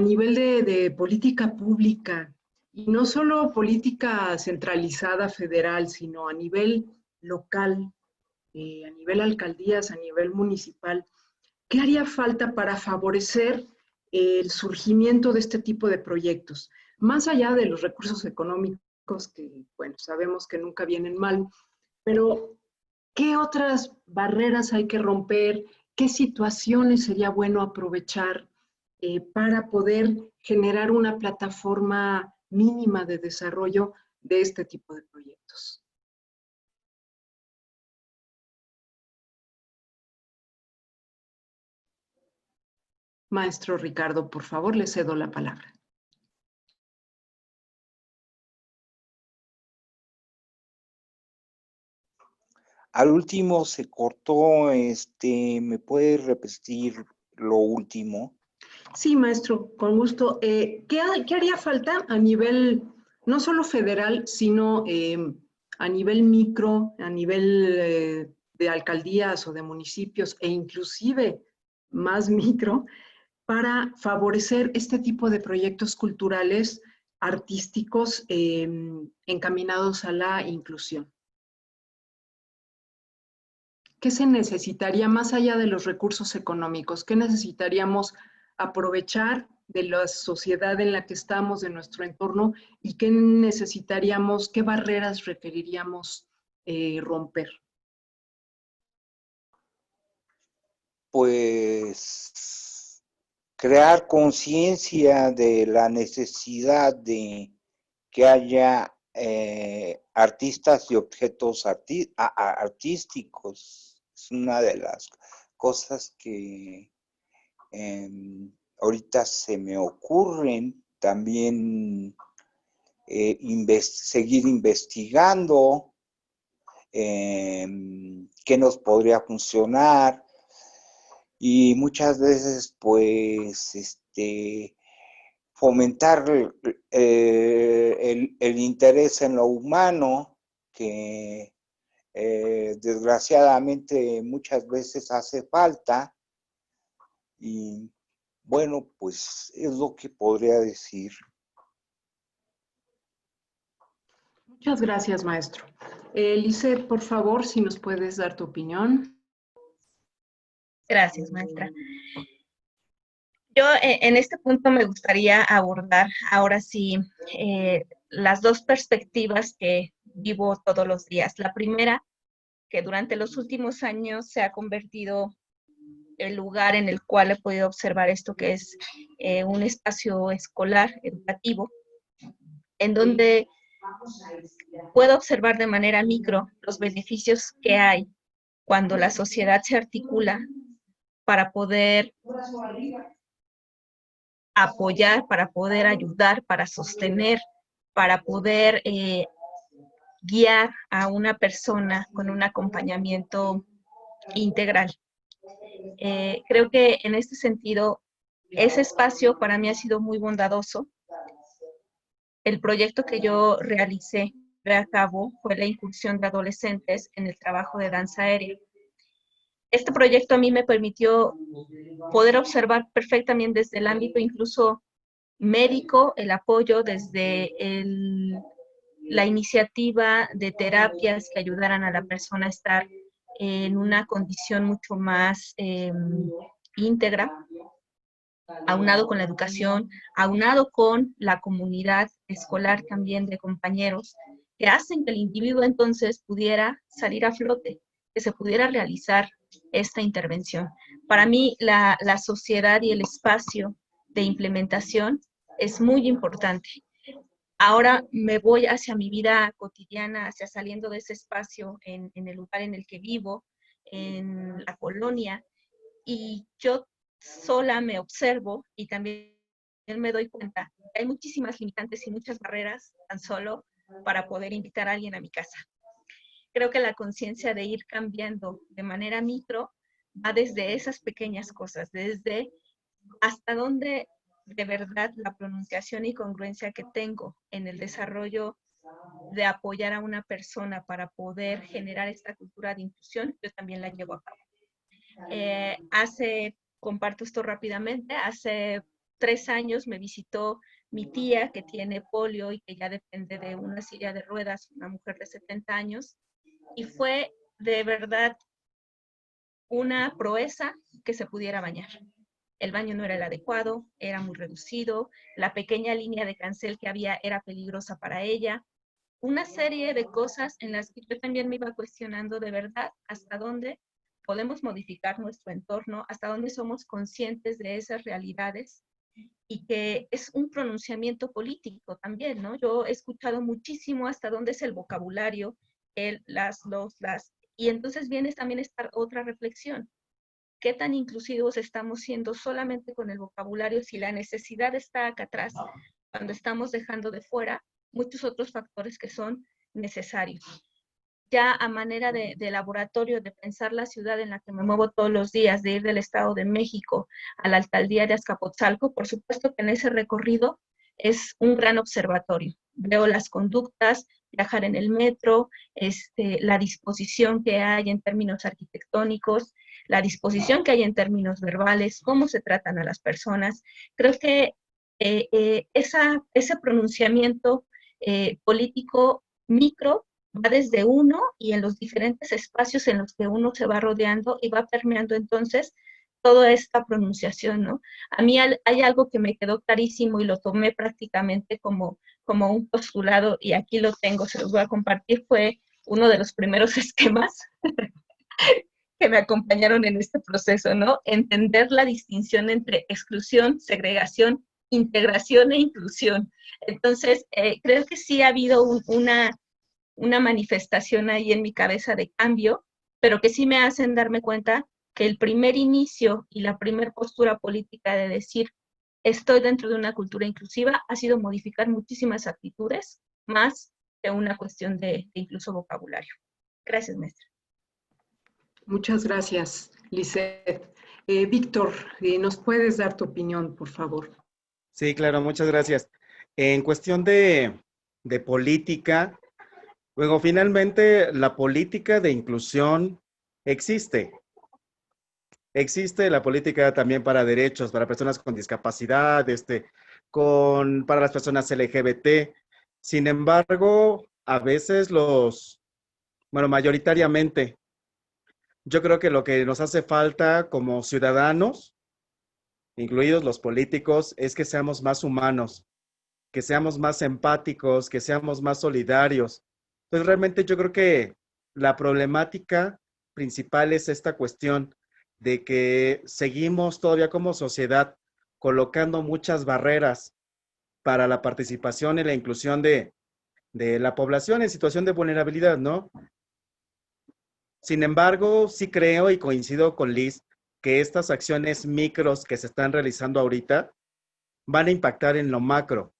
[SPEAKER 2] nivel de política pública? Y no solo política centralizada federal, sino a nivel local, a nivel alcaldías, a nivel municipal. ¿Qué haría falta para favorecer el surgimiento de este tipo de proyectos? Más allá de los recursos económicos, que, bueno, sabemos que nunca vienen mal, pero ¿qué otras barreras hay que romper? ¿Qué situaciones sería bueno aprovechar para poder generar una plataforma mínima de desarrollo de este tipo de proyectos? Maestro Ricardo, por favor, le cedo la palabra.
[SPEAKER 3] Al último se cortó, ¿me puede repetir lo último?
[SPEAKER 2] Sí, maestro, con gusto. ¿Qué haría falta a nivel no solo federal, sino a nivel micro, a nivel de alcaldías o de municipios e inclusive más micro, para favorecer este tipo de proyectos culturales, artísticos, encaminados a la inclusión? ¿Qué se necesitaría más allá de los recursos económicos? ¿Qué necesitaríamos aprovechar de la sociedad en la que estamos, de nuestro entorno, y qué necesitaríamos, qué barreras requeriríamos romper?
[SPEAKER 3] Pues crear conciencia de la necesidad de que haya artistas y objetos artísticos. Es una de las cosas que ahorita se me ocurren. También seguir investigando qué nos podría funcionar, y muchas veces pues fomentar el interés en lo humano, que desgraciadamente muchas veces hace falta. Y bueno, pues es lo que podría decir.
[SPEAKER 2] Muchas gracias, maestro. Lisette, por favor, si nos puedes dar tu opinión.
[SPEAKER 4] Gracias, maestra. Yo en este punto me gustaría abordar ahora sí las dos perspectivas que vivo todos los días. La primera, que durante los últimos años se ha convertido el lugar en el cual he podido observar esto, que es un espacio escolar, educativo, en donde puedo observar de manera micro los beneficios que hay cuando la sociedad se articula para poder apoyar, para poder ayudar, para sostener, para poder guiar a una persona con un acompañamiento integral. Creo que en este sentido, ese espacio para mí ha sido muy bondadoso. El proyecto que yo realicé a cabo fue la incursión de adolescentes en el trabajo de danza aérea. Este proyecto a mí me permitió poder observar perfectamente desde el ámbito incluso médico, el apoyo desde la iniciativa de terapias que ayudaran a la persona a estar en una condición mucho más íntegra, aunado con la educación, aunado con la comunidad escolar también de compañeros, que hacen que el individuo entonces pudiera salir a flote, que se pudiera realizar esta intervención. Para mí, la sociedad y el espacio de implementación es muy importante. Ahora me voy hacia mi vida cotidiana, hacia saliendo de ese espacio en el lugar en el que vivo, en la colonia, y yo sola me observo y también me doy cuenta que hay muchísimas limitantes y muchas barreras tan solo para poder invitar a alguien a mi casa. Creo que la conciencia de ir cambiando de manera micro va desde esas pequeñas cosas, desde hasta dónde de verdad la pronunciación y congruencia que tengo en el desarrollo de apoyar a una persona para poder generar esta cultura de inclusión, yo también la llevo a cabo. Comparto esto rápidamente, hace 3 años me visitó mi tía que tiene polio y que ya depende de una silla de ruedas, una mujer de 70 años, y fue de verdad una proeza que se pudiera bañar. El baño no era el adecuado, era muy reducido, la pequeña línea de cancel que había era peligrosa para ella. Una serie de cosas en las que yo también me iba cuestionando de verdad hasta dónde podemos modificar nuestro entorno, hasta dónde somos conscientes de esas realidades y que es un pronunciamiento político también, ¿no? Yo he escuchado muchísimo hasta dónde es el vocabulario, y entonces viene también esta otra reflexión. ¿Qué tan inclusivos estamos siendo solamente con el vocabulario si la necesidad está acá atrás, cuando estamos dejando de fuera muchos otros factores que son necesarios? Ya a manera de laboratorio, de pensar la ciudad en la que me muevo todos los días, de ir del Estado de México a la alcaldía de Azcapotzalco, por supuesto que en ese recorrido es un gran observatorio. Veo las conductas, viajar en el metro, la disposición que hay en términos arquitectónicos, la disposición que hay en términos verbales, cómo se tratan a las personas. Creo que ese pronunciamiento político micro va desde uno y en los diferentes espacios en los que uno se va rodeando y va permeando entonces toda esta pronunciación, ¿no? A mí hay algo que me quedó clarísimo y lo tomé prácticamente como un postulado, y aquí lo tengo, se los voy a compartir, fue uno de los primeros esquemas que me acompañaron en este proceso, ¿no? Entender la distinción entre exclusión, segregación, integración e inclusión. Entonces, creo que sí ha habido una manifestación ahí en mi cabeza de cambio, pero que sí me hacen darme cuenta que el primer inicio y la primera postura política de decir estoy dentro de una cultura inclusiva ha sido modificar muchísimas actitudes, más que una cuestión de incluso vocabulario. Gracias, maestra.
[SPEAKER 2] Muchas gracias, Lisette. Víctor, ¿nos puedes dar tu opinión, por favor?
[SPEAKER 5] Sí, claro, muchas gracias. En cuestión de política, luego finalmente la política de inclusión existe. Existe la política también para derechos, para personas con discapacidad, para las personas LGBT. Sin embargo, a veces mayoritariamente, yo creo que lo que nos hace falta como ciudadanos, incluidos los políticos, es que seamos más humanos, que seamos más empáticos, que seamos más solidarios. Entonces, realmente yo creo que la problemática principal es esta cuestión de que seguimos todavía como sociedad colocando muchas barreras para la participación y la inclusión de la población en situación de vulnerabilidad, ¿no? Sin embargo, sí creo y coincido con Liz que estas acciones micros que se están realizando ahorita van a impactar en lo macro.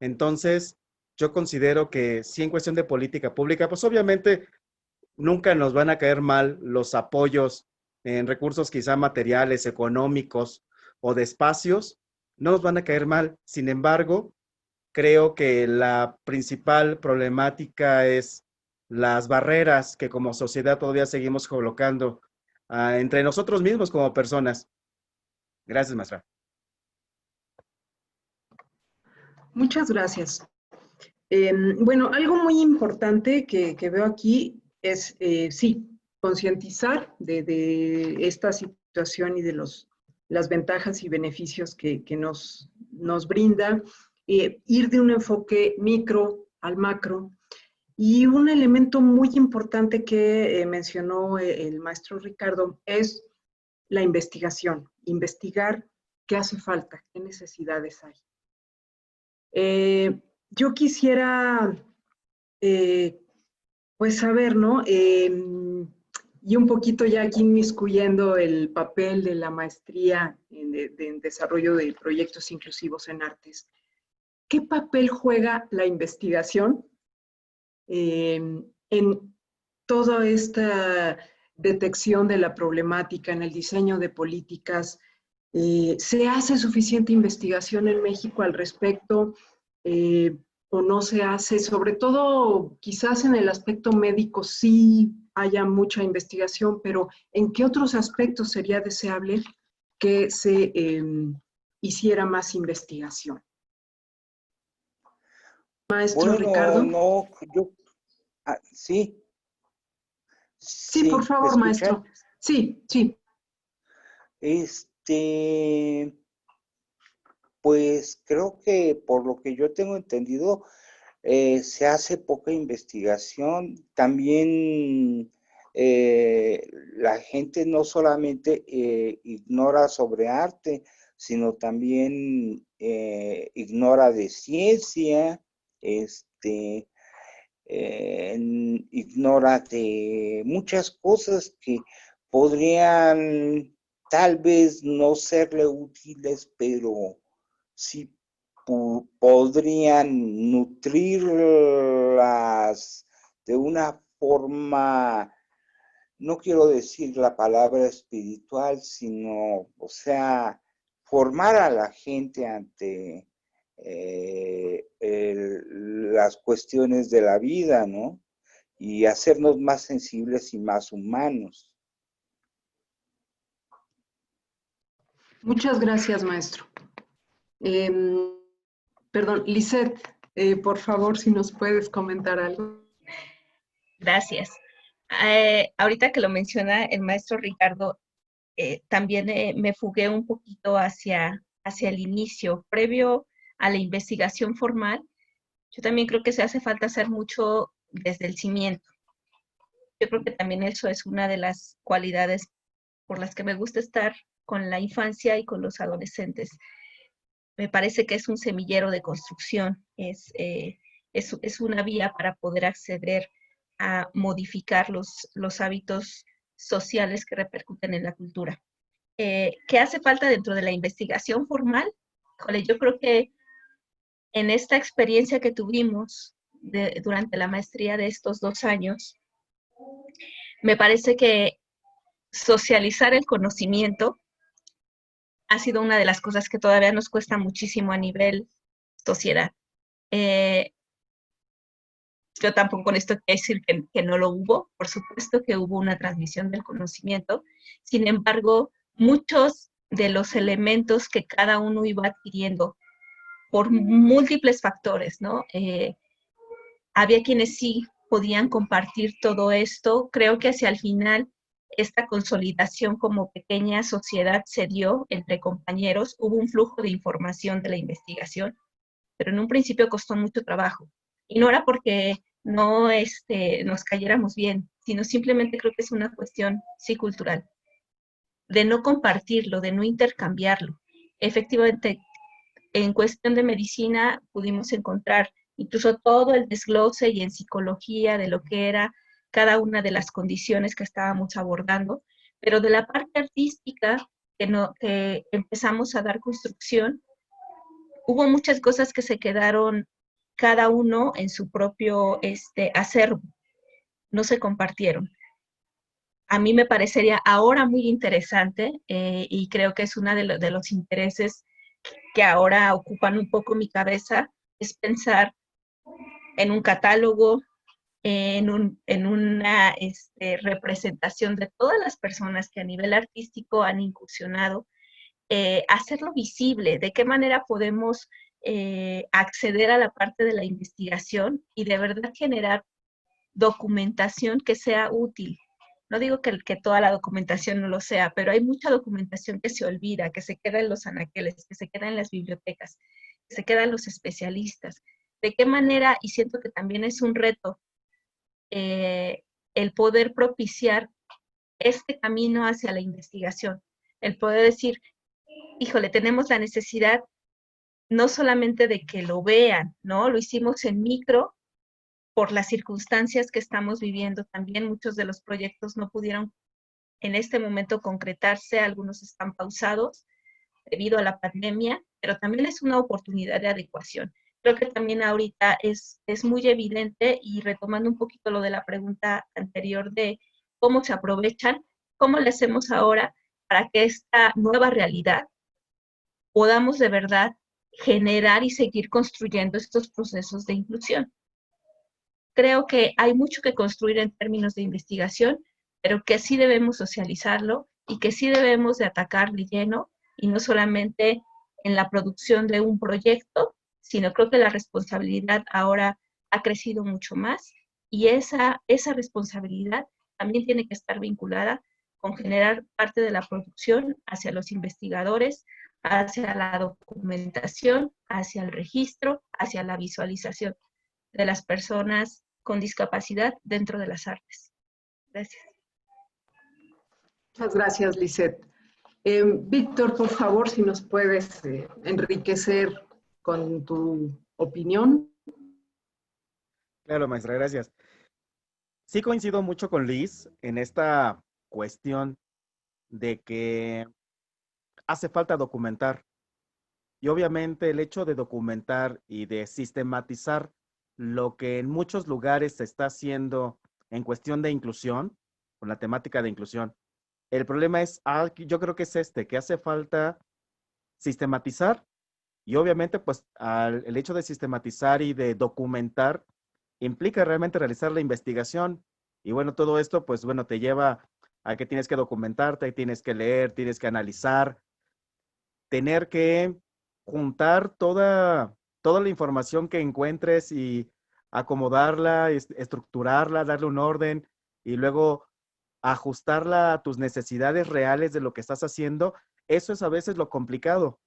[SPEAKER 5] Entonces, yo considero que sí, en cuestión de política pública, pues obviamente nunca nos van a caer mal los apoyos en recursos quizá materiales, económicos o de espacios, no nos van a caer mal. Sin embargo, creo que la principal problemática es las barreras que como sociedad todavía seguimos colocando entre nosotros mismos como personas. Gracias, maestra.
[SPEAKER 2] Muchas gracias. Bueno, algo muy importante que veo aquí es, sí, concientizar de esta situación y de las ventajas y beneficios que nos brinda, ir de un enfoque micro al macro. Y un elemento muy importante que mencionó el maestro Ricardo es la investigación, investigar qué hace falta, qué necesidades hay. Yo quisiera, pues saber, ¿no? Y un poquito ya aquí inmiscuyendo el papel de la maestría en desarrollo de proyectos inclusivos en artes. ¿Qué papel juega la investigación en toda esta detección de la problemática, en el diseño de políticas. ¿Se hace suficiente investigación en México al respecto o no se hace? Sobre todo, quizás en el aspecto médico sí haya mucha investigación, pero ¿en qué otros aspectos sería deseable que se hiciera más investigación? Maestro Ricardo.
[SPEAKER 3] No, yo, sí,
[SPEAKER 2] Sí, por
[SPEAKER 3] ¿me
[SPEAKER 2] favor,
[SPEAKER 3] escuchan?
[SPEAKER 2] maestro. Sí, sí.
[SPEAKER 3] Pues creo que por lo que yo tengo entendido, se hace poca investigación. También la gente no solamente ignora sobre arte, sino también ignora de ciencia, ignora de muchas cosas que podrían tal vez no serle útiles, pero sí podrían nutrirlas de una forma, no quiero decir la palabra espiritual, sino, o sea, formar a la gente ante las cuestiones de la vida, ¿no? Y hacernos más sensibles y más humanos.
[SPEAKER 2] Muchas gracias, maestro. Perdón, Lisette, por favor, si nos puedes comentar algo.
[SPEAKER 4] Gracias. Ahorita que lo menciona el maestro Ricardo, también me fugué un poquito hacia el inicio, previo a la investigación formal. Yo también creo que se hace falta hacer mucho desde el cimiento. Yo creo que también eso es una de las cualidades por las que me gusta estar con la infancia y con los adolescentes. Me parece que es un semillero de construcción, es una vía para poder acceder a modificar los hábitos sociales que repercuten en la cultura. ¿Qué hace falta dentro de la investigación formal? Híjole, yo creo que en esta experiencia que tuvimos durante la maestría de estos 2 años, me parece que socializar el conocimiento ha sido una de las cosas que todavía nos cuesta muchísimo a nivel sociedad. Yo tampoco con esto quiero decir que no lo hubo, por supuesto que hubo una transmisión del conocimiento, sin embargo, muchos de los elementos que cada uno iba adquiriendo por múltiples factores, ¿no? Había quienes sí podían compartir todo esto. Creo que hacia el final esta consolidación como pequeña sociedad se dio entre compañeros. Hubo un flujo de información de la investigación, pero en un principio costó mucho trabajo. Y no era porque no nos cayéramos bien, sino simplemente creo que es una cuestión sí cultural, de no compartirlo, de no intercambiarlo. Efectivamente, en cuestión de medicina pudimos encontrar incluso todo el desglose y en psicología de lo que era cada una de las condiciones que estábamos abordando, pero de la parte artística que empezamos a dar construcción, hubo muchas cosas que se quedaron cada uno en su propio acervo, no se compartieron. A mí me parecería ahora muy interesante y creo que es uno de los intereses que ahora ocupan un poco mi cabeza, es pensar en un catálogo, en una representación de todas las personas que a nivel artístico han incursionado, hacerlo visible, de qué manera podemos acceder a la parte de la investigación y de verdad generar documentación que sea útil. No digo que toda la documentación no lo sea, pero hay mucha documentación que se olvida, que se queda en los anaqueles, que se queda en las bibliotecas, que se quedan los especialistas. ¿De qué manera? Y siento que también es un reto el poder propiciar este camino hacia la investigación, el poder decir, híjole, tenemos la necesidad no solamente de que lo vean, ¿no? Lo hicimos en micro, por las circunstancias que estamos viviendo también, muchos de los proyectos no pudieron en este momento concretarse, algunos están pausados debido a la pandemia, pero también es una oportunidad de adecuación. creo que también ahorita es muy evidente, y retomando un poquito lo de la pregunta anterior de cómo se aprovechan, cómo le hacemos ahora para que esta nueva realidad podamos de verdad generar y seguir construyendo estos procesos de inclusión. Creo que hay mucho que construir en términos de investigación, pero que sí debemos socializarlo y que sí debemos de atacar de lleno, y no solamente en la producción de un proyecto, sino creo que la responsabilidad ahora ha crecido mucho más, y esa responsabilidad también tiene que estar vinculada con generar parte de la producción hacia los investigadores, hacia la documentación, hacia el registro, hacia la visualización de las personas con discapacidad dentro de las artes. Gracias.
[SPEAKER 2] Muchas gracias, Lisette. Víctor, por favor, si nos puedes enriquecer con tu opinión.
[SPEAKER 5] Claro, maestra, gracias. Sí coincido mucho con Liz en esta cuestión de que hace falta documentar. Y obviamente el hecho de documentar y de sistematizar lo que en muchos lugares se está haciendo en cuestión de inclusión, con la temática de inclusión. El problema es, yo creo que es que hace falta sistematizar, y obviamente pues el hecho de sistematizar y de documentar implica realmente realizar la investigación. Y bueno, todo esto pues bueno, te lleva a que tienes que documentarte, tienes que leer, tienes que analizar, tener que juntar toda la información que encuentres y acomodarla, estructurarla, darle un orden y luego ajustarla a tus necesidades reales de lo que estás haciendo. Eso es a veces lo complicado.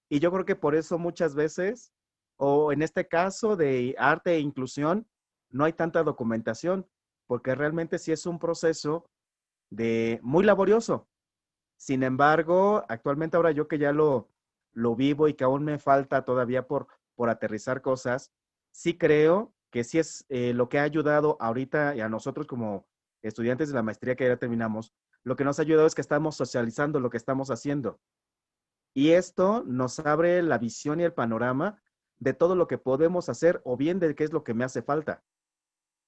[SPEAKER 5] Y yo creo que por eso muchas veces, o en este caso de arte e inclusión, no hay tanta documentación, porque realmente sí es un proceso muy laborioso. Sin embargo, actualmente ahora yo que ya lo vivo y que aún me falta todavía por aterrizar cosas, sí creo que sí es lo que ha ayudado ahorita y a nosotros como estudiantes de la maestría que ya terminamos, lo que nos ha ayudado es que estamos socializando lo que estamos haciendo. Y esto nos abre la visión y el panorama de todo lo que podemos hacer o bien de qué es lo que me hace falta.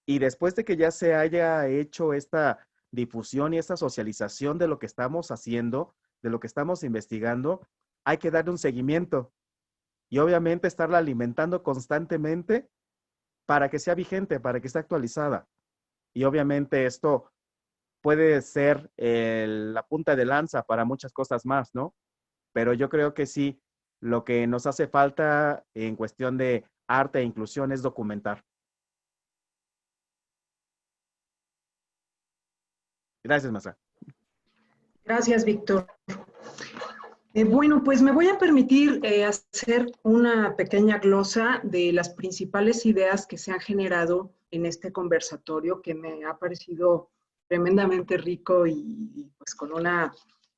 [SPEAKER 5] Y después de que ya se haya hecho esta difusión y esta socialización de lo que estamos haciendo, de lo que estamos investigando, hay que darle un seguimiento y obviamente estarla alimentando constantemente para que sea vigente, para que esté actualizada. Y obviamente esto puede ser la punta de lanza para muchas cosas más, ¿no? Pero yo creo que sí, lo que nos hace falta en cuestión de arte e inclusión es documentar. Gracias, maestra.
[SPEAKER 2] Gracias, Víctor. Bueno, pues me voy a permitir hacer una pequeña glosa de las principales ideas que se han generado en este conversatorio, que me ha parecido tremendamente rico y pues con una,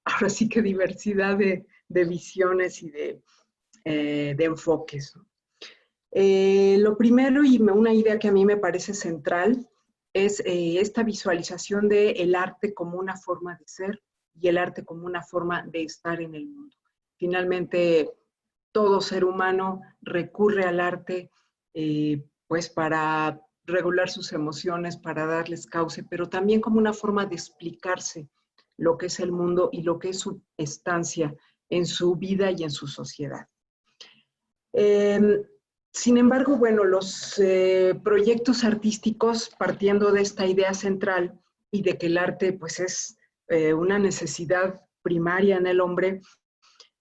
[SPEAKER 2] ahora sí que diversidad de visiones y de enfoques. Lo primero, y una idea que a mí me parece central, es esta visualización del arte como una forma de ser y el arte como una forma de estar en el mundo. Finalmente, todo ser humano recurre al arte pues para regular sus emociones, para darles cauce, pero también como una forma de explicarse lo que es el mundo y lo que es su estancia en su vida y en su sociedad. Sin embargo, bueno, los proyectos artísticos, partiendo de esta idea central y de que el arte pues es una necesidad primaria en el hombre,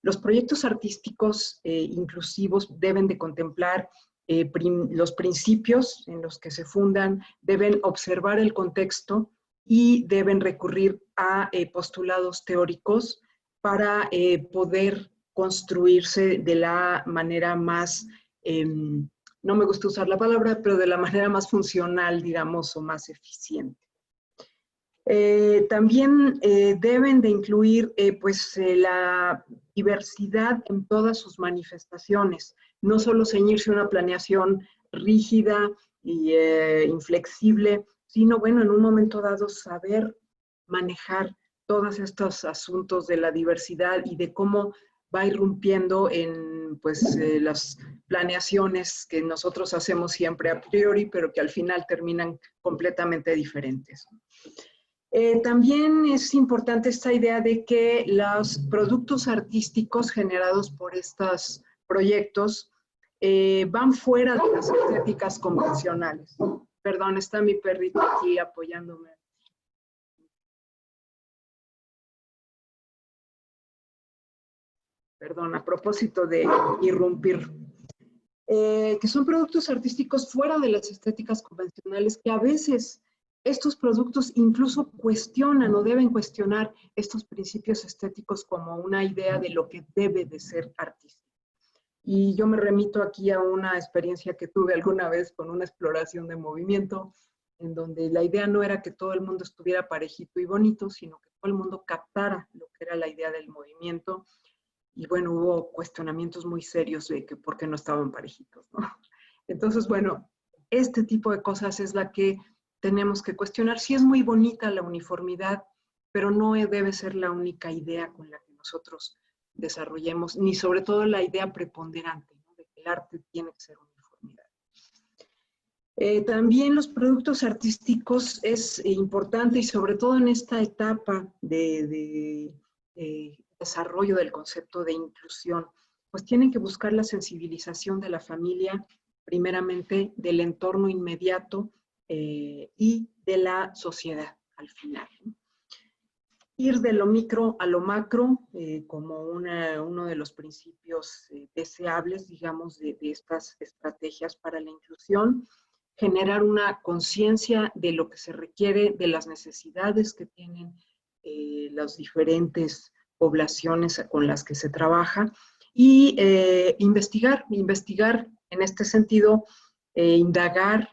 [SPEAKER 2] los proyectos artísticos inclusivos deben de contemplar los principios en los que se fundan, deben observar el contexto y deben recurrir a postulados teóricos para poder construirse de la manera más, no me gusta usar la palabra, pero de la manera más funcional, digamos, o más eficiente. También deben de incluir la diversidad en todas sus manifestaciones, no solo ceñirse a una planeación rígida y inflexible, sino, bueno, en un momento dado saber manejar todos estos asuntos de la diversidad y de cómo va irrumpiendo en pues, las planeaciones que nosotros hacemos siempre a priori, pero que al final terminan completamente diferentes. También es importante esta idea de que los productos artísticos generados por estos proyectos van fuera de las estéticas convencionales. Perdón, está mi perrito aquí apoyándome. Perdón, a propósito de irrumpir. Que son productos artísticos fuera de las estéticas convencionales, que a veces estos productos incluso cuestionan o deben cuestionar estos principios estéticos como una idea de lo que debe de ser artístico. Y yo me remito aquí a una experiencia que tuve alguna vez con una exploración de movimiento, en donde la idea no era que todo el mundo estuviera parejito y bonito, sino que todo el mundo captara lo que era la idea del movimiento. Y bueno, hubo cuestionamientos muy serios de que por qué no estaban parejitos, ¿no? Entonces, bueno, este tipo de cosas es la que tenemos que cuestionar. Sí es muy bonita la uniformidad, pero no debe ser la única idea con la que nosotros desarrollemos, ni sobre todo la idea preponderante, ¿no? De que el arte tiene que ser uniformidad. También los productos artísticos es importante, y sobre todo en esta etapa de desarrollo del concepto de inclusión, pues tienen que buscar la sensibilización de la familia, primeramente del entorno inmediato y de la sociedad al final, ¿no? Ir de lo micro a lo macro como uno de los principios deseables, digamos, de estas estrategias para la inclusión, generar una conciencia de lo que se requiere, de las necesidades que tienen las diferentes poblaciones con las que se trabaja, y investigar en este sentido, indagar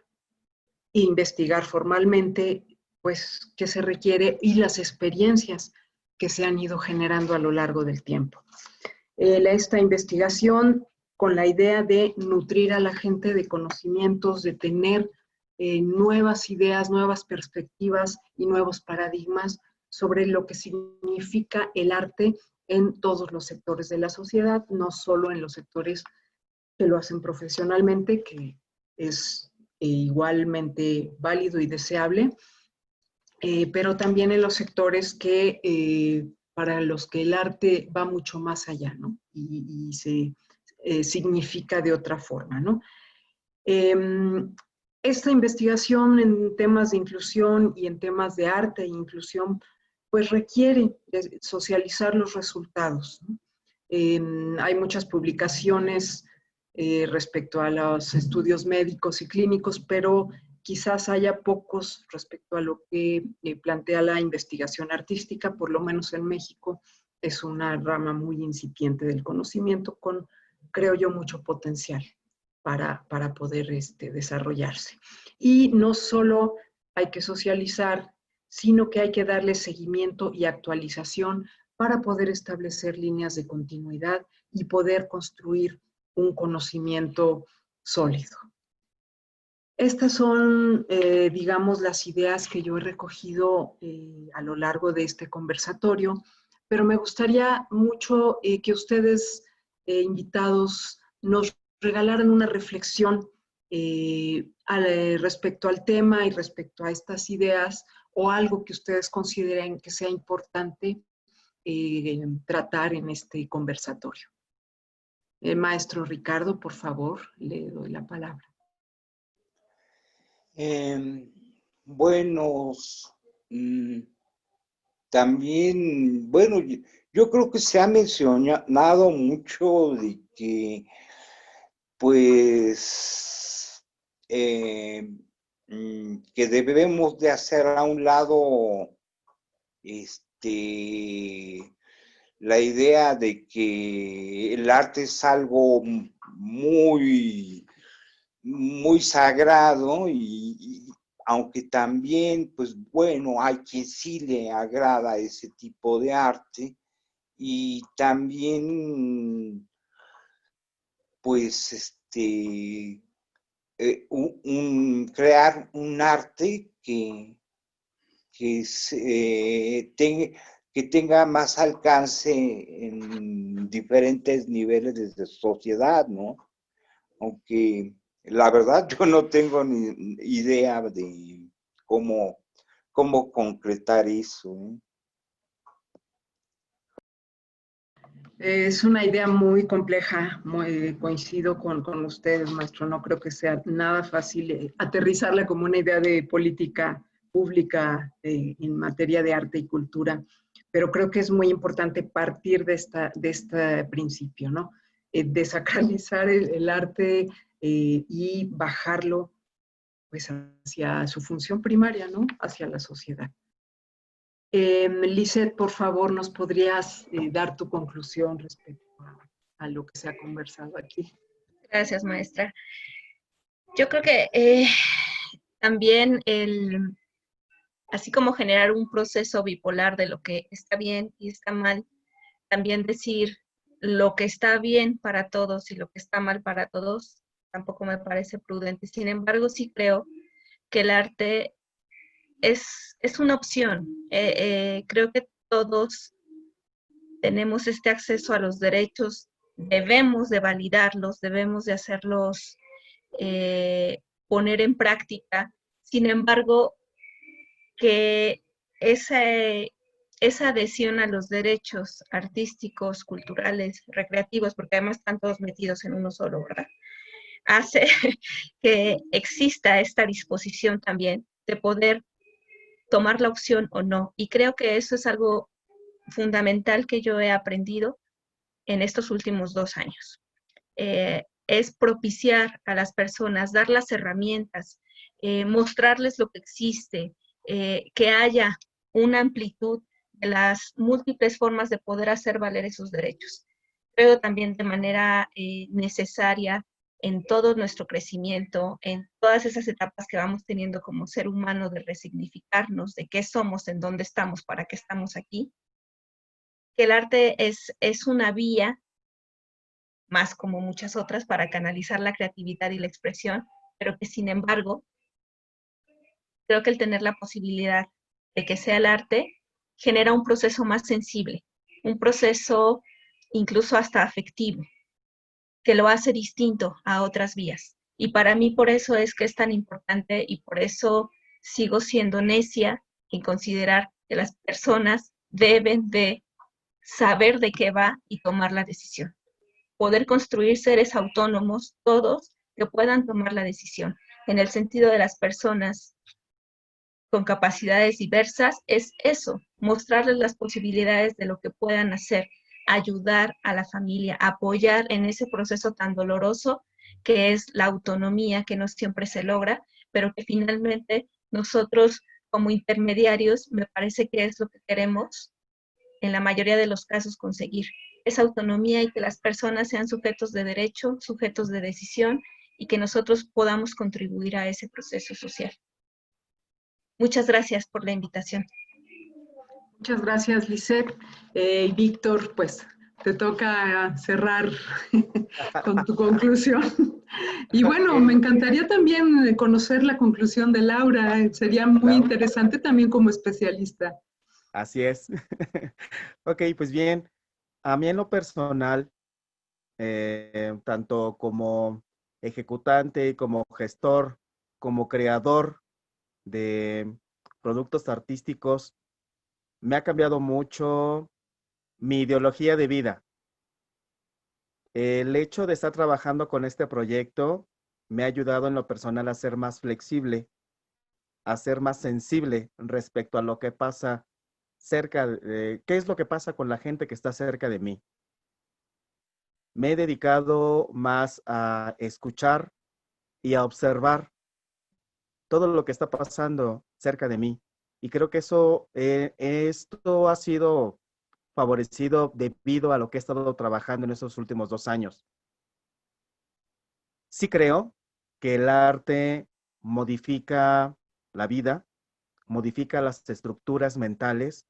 [SPEAKER 2] e investigar formalmente, pues, qué se requiere y las experiencias que se han ido generando a lo largo del tiempo. Esta investigación con la idea de nutrir a la gente de conocimientos, de tener nuevas ideas, nuevas perspectivas y nuevos paradigmas sobre lo que significa el arte en todos los sectores de la sociedad, no solo en los sectores que lo hacen profesionalmente, que es igualmente válido y deseable, pero también en los sectores que para los que el arte va mucho más allá, ¿no? Y se significa de otra forma, ¿no? Esta investigación en temas de inclusión y en temas de arte e inclusión, pues requiere socializar los resultados, ¿no? Hay muchas publicaciones respecto a los estudios médicos y clínicos, pero quizás haya pocos respecto a lo que plantea la investigación artística. Por lo menos en México es una rama muy incipiente del conocimiento con, creo yo, mucho potencial para poder desarrollarse. Y no solo hay que socializar, sino que hay que darle seguimiento y actualización para poder establecer líneas de continuidad y poder construir un conocimiento sólido. Estas son, digamos, las ideas que yo he recogido a lo largo de este conversatorio, pero me gustaría mucho que ustedes, invitados, nos regalaran una reflexión respecto al tema y respecto a estas ideas, o algo que ustedes consideren que sea importante tratar en este conversatorio. Maestro Ricardo, por favor, le doy la palabra.
[SPEAKER 3] También, bueno, yo creo que se ha mencionado mucho de que, pues, que debemos de hacer a un lado, la idea de que el arte es algo muy, muy sagrado y aunque también, pues bueno, hay quien sí le agrada ese tipo de arte y también, pues, crear un arte que que tenga más alcance en diferentes niveles de sociedad, ¿no? Aunque la verdad yo no tengo ni idea de cómo concretar eso, ¿eh?
[SPEAKER 2] Es una idea muy compleja, muy, coincido con ustedes, maestro. No creo que sea nada fácil aterrizarla como una idea de política pública en materia de arte y cultura, pero creo que es muy importante partir de este principio, ¿no? Desacralizar el arte y bajarlo pues hacia su función primaria, ¿no? Hacia la sociedad. Lisette, por favor, ¿nos podrías dar tu conclusión respecto a lo que se ha conversado aquí?
[SPEAKER 4] Gracias, maestra. Yo creo que también así como generar un proceso bipolar de lo que está bien y está mal, también decir lo que está bien para todos y lo que está mal para todos, tampoco me parece prudente. Sin embargo, sí creo que el arte es una opción. Creo que todos tenemos este acceso a los derechos, debemos de validarlos, debemos de hacerlos poner en práctica. Sin embargo, que esa adhesión a los derechos artísticos, culturales, recreativos, porque además están todos metidos en uno solo, ¿verdad? Hace que exista esta disposición también de poder tomar la opción o no. Y creo que eso es algo fundamental que yo he aprendido en estos últimos 2 años. Es propiciar a las personas, dar las herramientas, mostrarles lo que existe, que haya una amplitud de las múltiples formas de poder hacer valer esos derechos. Creo también de manera necesaria en todo nuestro crecimiento, en todas esas etapas que vamos teniendo como ser humano de resignificarnos, de qué somos, en dónde estamos, para qué estamos aquí, que el arte es una vía, más como muchas otras, para canalizar la creatividad y la expresión, pero que sin embargo, creo que el tener la posibilidad de que sea el arte genera un proceso más sensible, un proceso incluso hasta afectivo, que lo hace distinto a otras vías. Y para mí por eso es que es tan importante y por eso sigo siendo necia en considerar que las personas deben de saber de qué va y tomar la decisión. Poder construir seres autónomos, todos, que puedan tomar la decisión. En el sentido de las personas con capacidades diversas, es eso, mostrarles las posibilidades de lo que puedan hacer, ayudar a la familia, apoyar en ese proceso tan doloroso que es la autonomía, que no siempre se logra, pero que finalmente nosotros como intermediarios, me parece que es lo que queremos en la mayoría de los casos conseguir esa autonomía y que las personas sean sujetos de derecho, sujetos de decisión y que nosotros podamos contribuir a ese proceso social. Muchas gracias por la invitación.
[SPEAKER 2] Muchas gracias, Lisette. Víctor, pues te toca cerrar con tu conclusión. Y bueno, me encantaría también conocer la conclusión de Laura. Sería muy interesante también como especialista.
[SPEAKER 5] Así es. Ok, pues bien, a mí en lo personal, tanto como ejecutante, como gestor, como creador de productos artísticos, me ha cambiado mucho mi ideología de vida. El hecho de estar trabajando con este proyecto me ha ayudado en lo personal a ser más flexible, a ser más sensible respecto a lo que pasa cerca de, qué es lo que pasa con la gente que está cerca de mí. Me he dedicado más a escuchar y a observar todo lo que está pasando cerca de mí. Y creo que esto ha sido favorecido debido a lo que he estado trabajando en estos últimos 2 años. Sí creo que el arte modifica la vida, modifica las estructuras mentales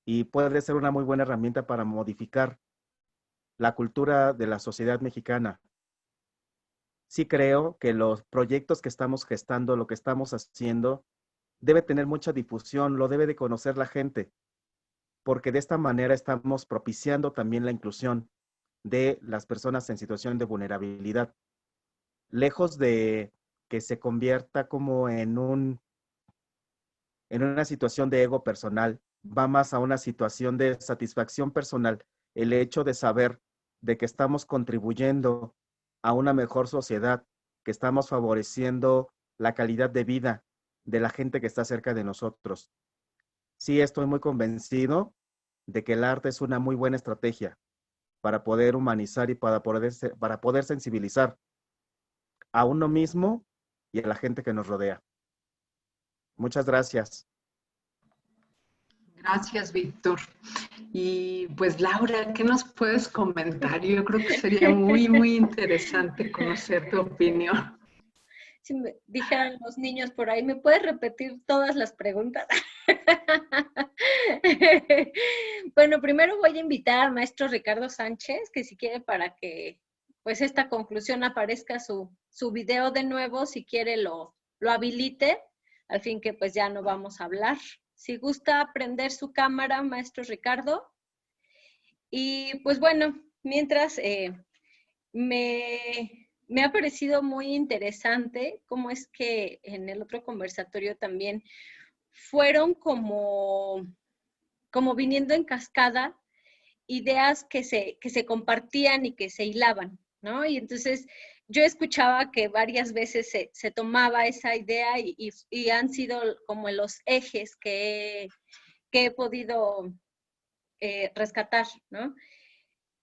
[SPEAKER 5] y puede ser una muy buena herramienta para modificar la cultura de la sociedad mexicana. Sí creo que los proyectos que estamos gestando, lo que estamos haciendo, debe tener mucha difusión, lo debe de conocer la gente. porque de esta manera estamos propiciando también la inclusión de las personas en situación de vulnerabilidad, lejos de que se convierta como en una situación de ego personal, va más a una situación de satisfacción personal, el hecho de saber de que estamos contribuyendo a una mejor sociedad, que estamos favoreciendo la calidad de vida de la gente que está cerca de nosotros. Sí, estoy muy convencido de que el arte es una muy buena estrategia para poder humanizar y para poder sensibilizar a uno mismo y a la gente que nos rodea. Muchas gracias.
[SPEAKER 2] Gracias, Víctor. Y pues Laura, ¿qué nos puedes comentar? Yo creo que sería muy, muy interesante conocer tu opinión.
[SPEAKER 1] Si me dijeran los niños por ahí, ¿me puedes repetir todas las preguntas? Bueno, primero voy a invitar al maestro Ricardo Sánchez, que si quiere para que pues esta conclusión aparezca su video de nuevo, si quiere lo habilite, al fin que pues ya no vamos a hablar. Si gusta prender su cámara, maestro Ricardo. Y pues bueno, mientras me ha parecido muy interesante cómo es que en el otro conversatorio también fueron como viniendo en cascada ideas que se compartían y que se hilaban, ¿no? Y entonces yo escuchaba que varias veces se tomaba esa idea y han sido como los ejes que he podido rescatar, ¿no?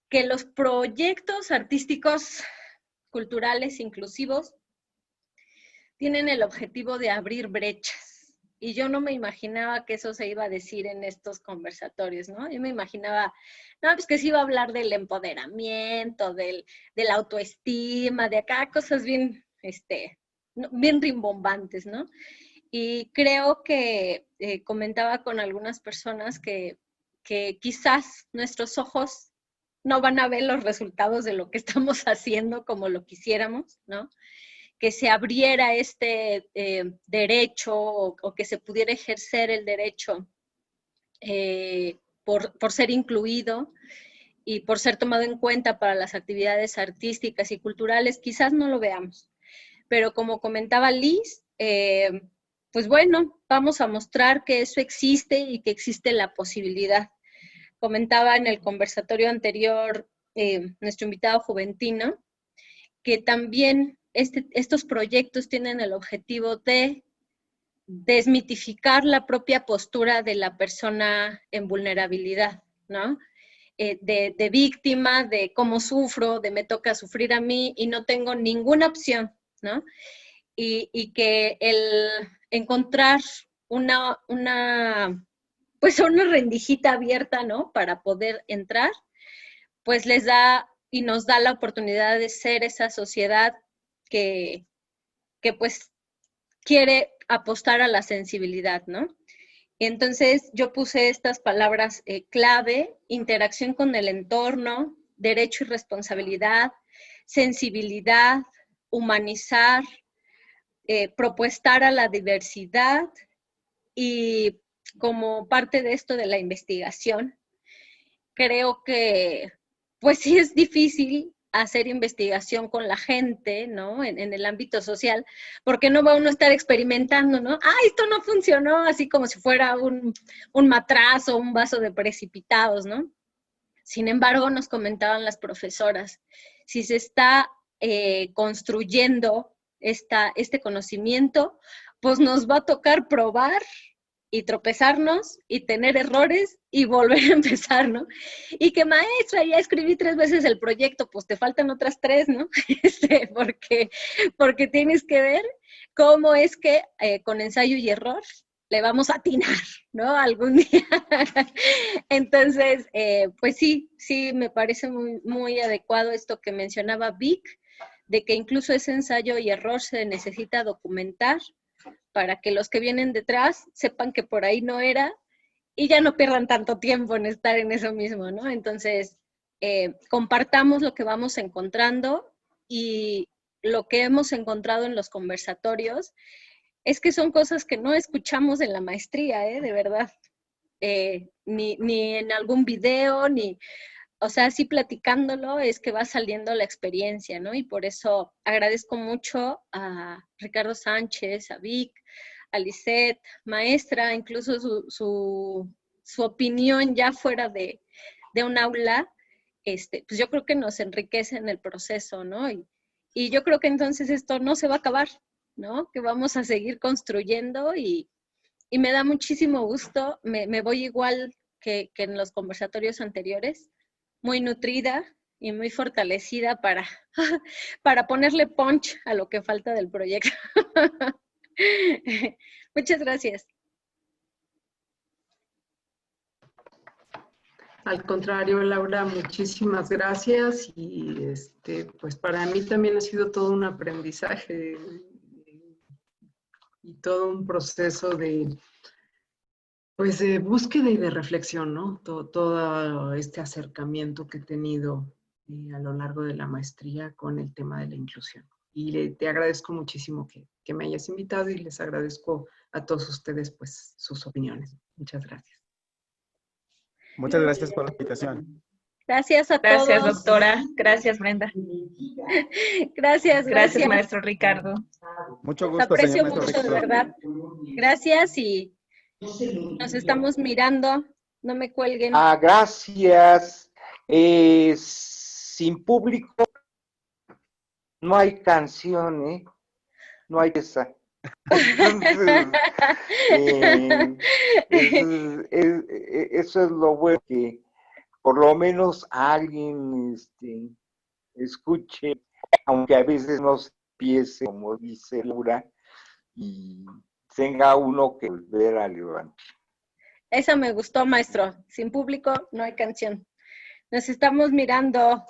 [SPEAKER 1] Que los proyectos artísticos, culturales, inclusivos, tienen el objetivo de abrir brechas. Y yo no me imaginaba que eso se iba a decir en estos conversatorios, ¿no? Yo me imaginaba, no, pues que se iba a hablar del empoderamiento, de la autoestima, de acá cosas bien, bien rimbombantes, ¿no? Y creo que comentaba con algunas personas que quizás nuestros ojos no van a ver los resultados de lo que estamos haciendo como lo quisiéramos, ¿no? Que se abriera este derecho o que se pudiera ejercer el derecho por ser incluido y por ser tomado en cuenta para las actividades artísticas y culturales, quizás no lo veamos. Pero como comentaba Liz, pues bueno, vamos a mostrar que eso existe y que existe la posibilidad. Comentaba en el conversatorio anterior nuestro invitado Juventino, que también estos proyectos tienen el objetivo de desmitificar la propia postura de la persona en vulnerabilidad, ¿no? De víctima, de cómo sufro, de me toca sufrir a mí y no tengo ninguna opción, ¿no? Y que el encontrar pues una rendijita abierta, ¿no? Para poder entrar, pues les da y nos da la oportunidad de ser esa sociedad que pues quiere apostar a la sensibilidad, ¿no? Entonces yo puse estas palabras clave: interacción con el entorno, derecho y responsabilidad, sensibilidad, humanizar, propuestar a la diversidad, y como parte de esto de la investigación, creo que pues sí es difícil hacer investigación con la gente, ¿no? En el ámbito social, porque no va uno a estar experimentando, ¿no? Ah, esto no funcionó, así como si fuera un matraz o un vaso de precipitados, ¿no? Sin embargo, nos comentaban las profesoras, si se está construyendo este conocimiento, pues nos va a tocar probar y tropezarnos y tener errores y volver a empezar, ¿no? Y que maestra, ya escribí 3 veces el proyecto, pues te faltan otras 3, ¿no? Porque tienes que ver cómo es que con ensayo y error le vamos a atinar, ¿no? Algún día. Entonces, pues sí, me parece muy, muy adecuado esto que mencionaba Vic, de que incluso ese ensayo y error se necesita documentar para que los que vienen detrás sepan que por ahí no era y ya no pierdan tanto tiempo en estar en eso mismo, ¿no? Entonces, compartamos lo que vamos encontrando, y lo que hemos encontrado en los conversatorios es que son cosas que no escuchamos en la maestría, de verdad. ni en algún video, o sea, así platicándolo es que va saliendo la experiencia, ¿no? Y por eso agradezco mucho a Ricardo Sánchez, a Vic, a Lisette, maestra, incluso su opinión ya fuera de un aula, pues yo creo que nos enriquece en el proceso, ¿no? Y yo creo que entonces esto no se va a acabar, ¿no? Que vamos a seguir construyendo y me da muchísimo gusto, me voy igual que en los conversatorios anteriores, muy nutrida y muy fortalecida para ponerle punch a lo que falta del proyecto. Muchas gracias.
[SPEAKER 2] Al contrario, Laura, muchísimas gracias y pues para mí también ha sido todo un aprendizaje y todo un proceso pues de búsqueda y de reflexión, ¿no? Todo este acercamiento que he tenido a lo largo de la maestría con el tema de la inclusión. Y te agradezco muchísimo que me hayas invitado y les agradezco a todos ustedes pues sus opiniones. Muchas gracias.
[SPEAKER 5] Muchas gracias por la invitación.
[SPEAKER 1] Gracias a todos.
[SPEAKER 4] Gracias, doctora. Gracias, Brenda.
[SPEAKER 1] Gracias.
[SPEAKER 4] Gracias, maestro Ricardo.
[SPEAKER 5] Mucho
[SPEAKER 1] Los
[SPEAKER 5] gusto,
[SPEAKER 1] aprecio
[SPEAKER 5] señor maestro
[SPEAKER 1] mucho, de
[SPEAKER 5] Ricardo.
[SPEAKER 1] verdad. Gracias y nos estamos mirando. No me cuelguen.
[SPEAKER 3] Gracias. Sin público no hay canción, ¿eh? No hay esa. Entonces, eso es lo bueno, que por lo menos alguien escuche, aunque a veces no se empiece, como dice Laura, y tenga uno que volver a levantar.
[SPEAKER 1] Esa me gustó, maestro. Sin público no hay canción. Nos estamos mirando.